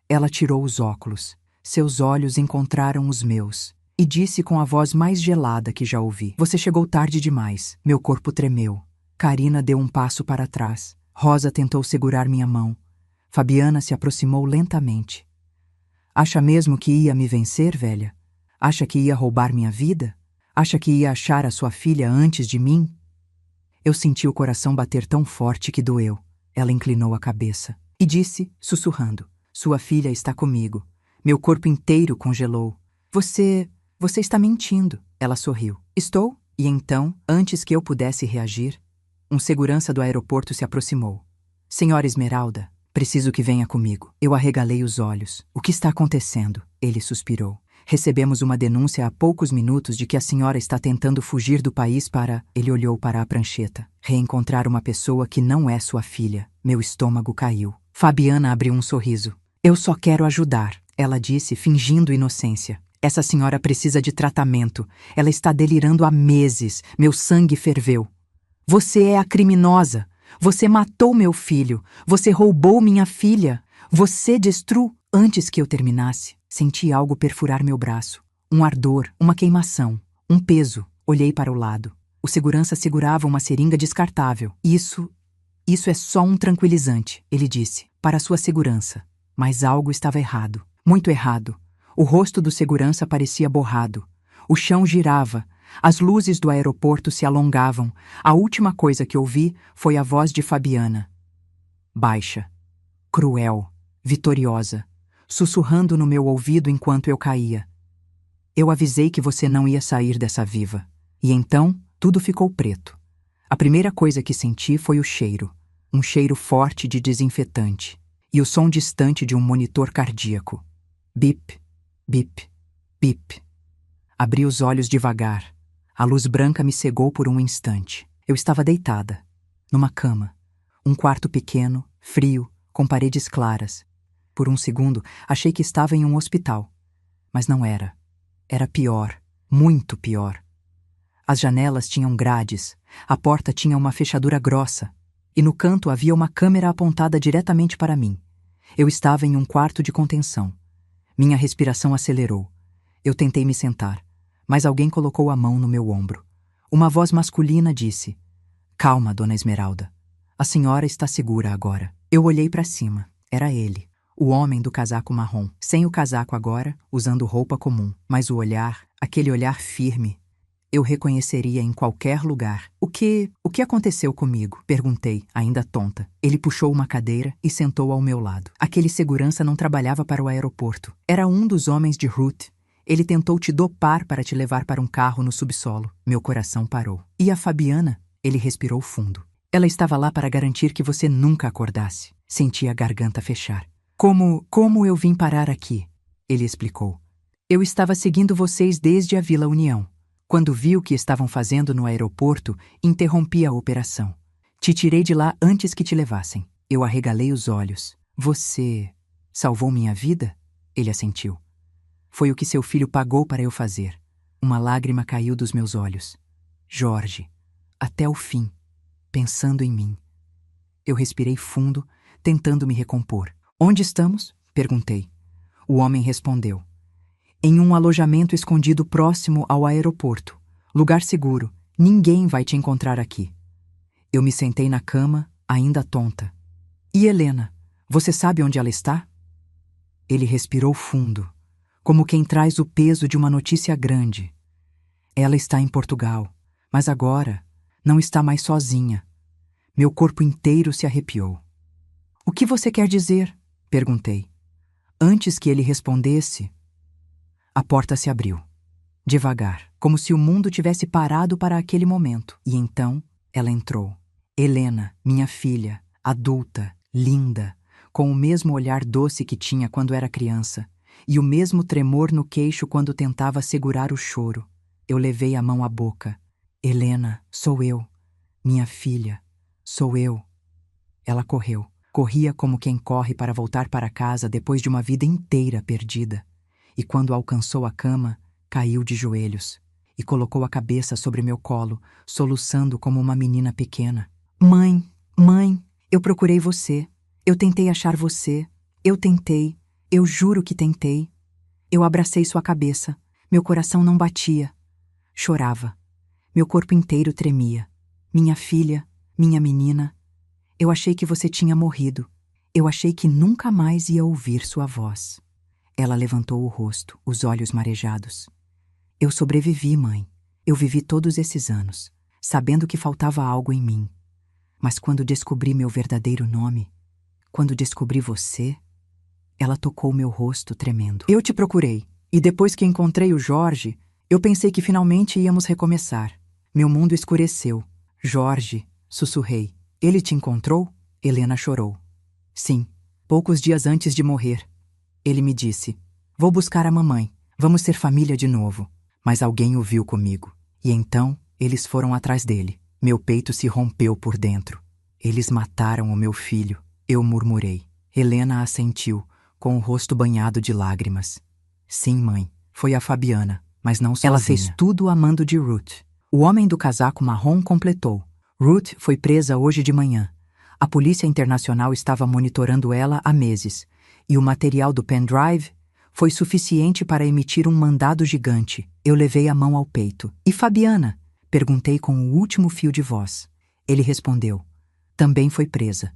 Ela tirou os óculos, seus olhos encontraram os meus, e disse com a voz mais gelada que já ouvi: você chegou tarde demais. Meu corpo tremeu. Karina deu um passo para trás. Rosa tentou segurar minha mão. Fabiana se aproximou lentamente. Acha mesmo que ia me vencer, velha? Acha que ia roubar minha vida? Acha que ia achar a sua filha antes de mim? Eu senti o coração bater tão forte que doeu. Ela inclinou a cabeça e disse, sussurrando: sua filha está comigo. Meu corpo inteiro congelou. Você está mentindo. Ela sorriu. Estou? E então, antes que eu pudesse reagir, um segurança do aeroporto se aproximou. Senhora Esmeralda, preciso que venha comigo. Eu arregalei os olhos. O que está acontecendo? Ele suspirou. Recebemos uma denúncia há poucos minutos de que a senhora está tentando fugir do país para... Ele olhou para a prancheta. Reencontrar uma pessoa que não é sua filha. Meu estômago caiu. Fabiana abriu um sorriso. Eu só quero ajudar, ela disse, fingindo inocência. Essa senhora precisa de tratamento. Ela está delirando há meses. Meu sangue ferveu. Você é a criminosa. Você matou meu filho. Você roubou minha filha. Você destruiu... Antes que eu terminasse, senti algo perfurar meu braço. Um ardor, uma queimação, um peso. Olhei para o lado. O segurança segurava uma seringa descartável. Isso é só um tranquilizante, ele disse, para sua segurança. Mas algo estava errado. Muito errado. O rosto do segurança parecia borrado. O chão girava. As luzes do aeroporto se alongavam. A última coisa que ouvi foi a voz de Fabiana. Baixa, cruel, vitoriosa, sussurrando no meu ouvido enquanto eu caía. Eu avisei que você não ia sair dessa viva. E então, tudo ficou preto. A primeira coisa que senti foi o cheiro. Um cheiro forte de desinfetante. E o som distante de um monitor cardíaco. Bip, bip, bip. Abri os olhos devagar. A luz branca me cegou por um instante. Eu estava deitada, numa cama. Um quarto pequeno, frio, com paredes claras. Por um segundo, achei que estava em um hospital. Mas não era. Era pior, muito pior. As janelas tinham grades, a porta tinha uma fechadura grossa, e no canto havia uma câmera apontada diretamente para mim. Eu estava em um quarto de contenção. Minha respiração acelerou. Eu tentei me sentar, mas alguém colocou a mão no meu ombro. Uma voz masculina disse: calma, dona Esmeralda. A senhora está segura agora. Eu olhei para cima. Era ele. O homem do casaco marrom, sem o casaco agora, usando roupa comum. Mas o olhar, aquele olhar firme, eu reconheceria em qualquer lugar. O que aconteceu comigo? Perguntei, ainda tonta. Ele puxou uma cadeira e sentou ao meu lado. Aquele segurança não trabalhava para o aeroporto. Era um dos homens de Ruth. Ele tentou te dopar para te levar para um carro no subsolo. Meu coração parou. E a Fabiana? Ele respirou fundo. Ela estava lá para garantir que você nunca acordasse. Senti a garganta fechar. Como eu vim parar aqui? Ele explicou. Eu estava seguindo vocês desde a Vila União. Quando vi o que estavam fazendo no aeroporto, interrompi a operação. Te tirei de lá antes que te levassem. Eu arregalei os olhos. Você salvou minha vida? Ele assentiu. Foi o que seu filho pagou para eu fazer. Uma lágrima caiu dos meus olhos. Jorge, até o fim, pensando em mim. Eu respirei fundo, tentando me recompor. Onde estamos? Perguntei. O homem respondeu. Em um alojamento escondido próximo ao aeroporto. Lugar seguro. Ninguém vai te encontrar aqui. Eu me sentei na cama, ainda tonta. E Helena, você sabe onde ela está? Ele respirou fundo, como quem traz o peso de uma notícia grande. Ela está em Portugal, mas agora não está mais sozinha. Meu corpo inteiro se arrepiou. O que você quer dizer? Perguntei. Antes que ele respondesse, a porta se abriu. Devagar, como se o mundo tivesse parado para aquele momento. E então ela entrou. Helena, minha filha, adulta, linda, com o mesmo olhar doce que tinha quando era criança, e o mesmo tremor no queixo quando tentava segurar o choro. Eu levei a mão à boca. Helena, sou eu. Minha filha, sou eu. Ela correu. Corria como quem corre para voltar para casa depois de uma vida inteira perdida. E quando alcançou a cama, caiu de joelhos e colocou a cabeça sobre meu colo, soluçando como uma menina pequena. Mãe, mãe, eu procurei você. Eu tentei achar você. Eu tentei. Eu juro que tentei. Eu abracei sua cabeça. Meu coração não batia. Chorava. Meu corpo inteiro tremia. Minha filha, minha menina. Eu achei que você tinha morrido. Eu achei que nunca mais ia ouvir sua voz. Ela levantou o rosto, os olhos marejados. Eu sobrevivi, mãe. Eu vivi todos esses anos, sabendo que faltava algo em mim. Mas quando descobri meu verdadeiro nome, quando descobri você, ela tocou meu rosto tremendo. Eu te procurei, e depois que encontrei o Jorge, eu pensei que finalmente íamos recomeçar. Meu mundo escureceu. Jorge, sussurrei. Ele te encontrou? Helena chorou. Sim, poucos dias antes de morrer. Ele me disse, vou buscar a mamãe, vamos ser família de novo. Mas alguém o viu comigo. E então, eles foram atrás dele. Meu peito se rompeu por dentro. Eles mataram o meu filho. Eu murmurei. Helena assentiu, com o rosto banhado de lágrimas. Sim, mãe, foi a Fabiana, mas não sozinha. Ela fez tudo amando de Ruth. O homem do casaco marrom completou. Ruth foi presa hoje de manhã. A Polícia Internacional estava monitorando ela há meses, e o material do pendrive foi suficiente para emitir um mandado gigante. Eu levei a mão ao peito. E Fabiana? Perguntei com o último fio de voz. Ele respondeu. Também foi presa.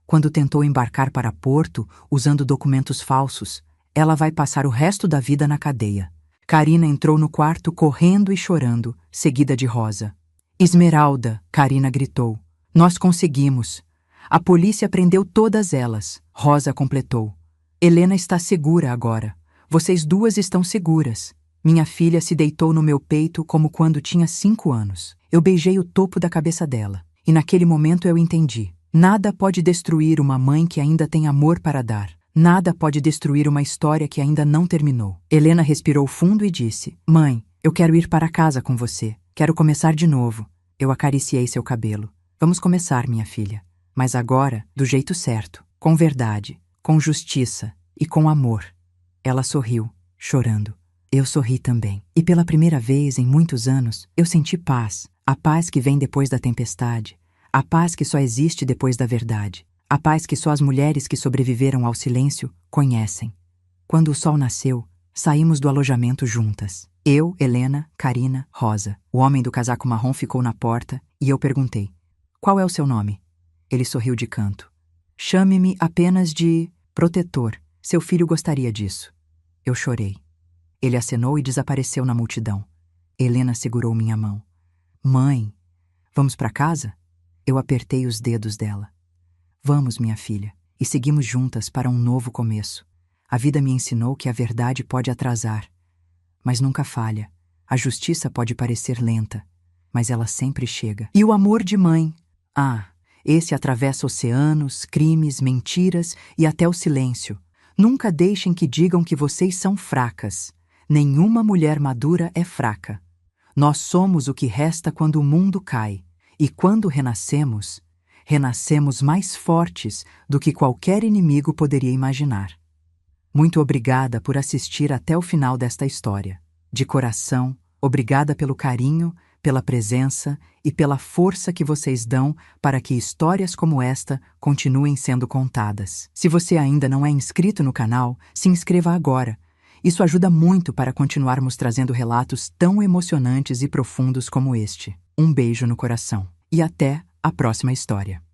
Quando tentou embarcar para Porto, usando documentos falsos, ela vai passar o resto da vida na cadeia. Karina entrou no quarto correndo e chorando, seguida de Rosa. Esmeralda, Karina gritou. Nós conseguimos. A polícia prendeu todas elas. Rosa completou. Helena está segura agora. Vocês duas estão seguras. Minha filha se deitou no meu peito como quando tinha 5 anos. Eu beijei o topo da cabeça dela. E naquele momento eu entendi. Nada pode destruir uma mãe que ainda tem amor para dar. Nada pode destruir uma história que ainda não terminou. Helena respirou fundo e disse, Mãe, eu quero ir para casa com você. Quero começar de novo. Eu acariciei seu cabelo. Vamos começar, minha filha. Mas agora, do jeito certo. Com verdade, com justiça e com amor. Ela sorriu, chorando. Eu sorri também. E pela primeira vez em muitos anos, eu senti paz. A paz que vem depois da tempestade. A paz que só existe depois da verdade. A paz que só as mulheres que sobreviveram ao silêncio conhecem. Quando o sol nasceu, saímos do alojamento juntas. Eu, Helena, Karina, Rosa. O homem do casaco marrom ficou na porta e eu perguntei, qual é o seu nome? Ele sorriu de canto. Chame-me apenas de Protetor. Seu filho gostaria disso. Eu chorei. Ele acenou e desapareceu na multidão. Helena segurou minha mão. Mãe, vamos para casa? Eu apertei os dedos dela. Vamos, minha filha, e seguimos juntas para um novo começo. A vida me ensinou que a verdade pode atrasar, mas nunca falha. A justiça pode parecer lenta, mas ela sempre chega. E o amor de mãe? Ah, esse atravessa oceanos, crimes, mentiras e até o silêncio. Nunca deixem que digam que vocês são fracas. Nenhuma mulher madura é fraca. Nós somos o que resta quando o mundo cai. E quando renascemos, renascemos mais fortes do que qualquer inimigo poderia imaginar. Muito obrigada por assistir até o final desta história. De coração, obrigada pelo carinho, pela presença e pela força que vocês dão para que histórias como esta continuem sendo contadas. Se você ainda não é inscrito no canal, se inscreva agora. Isso ajuda muito para continuarmos trazendo relatos tão emocionantes e profundos como este. Um beijo no coração. E até a próxima história.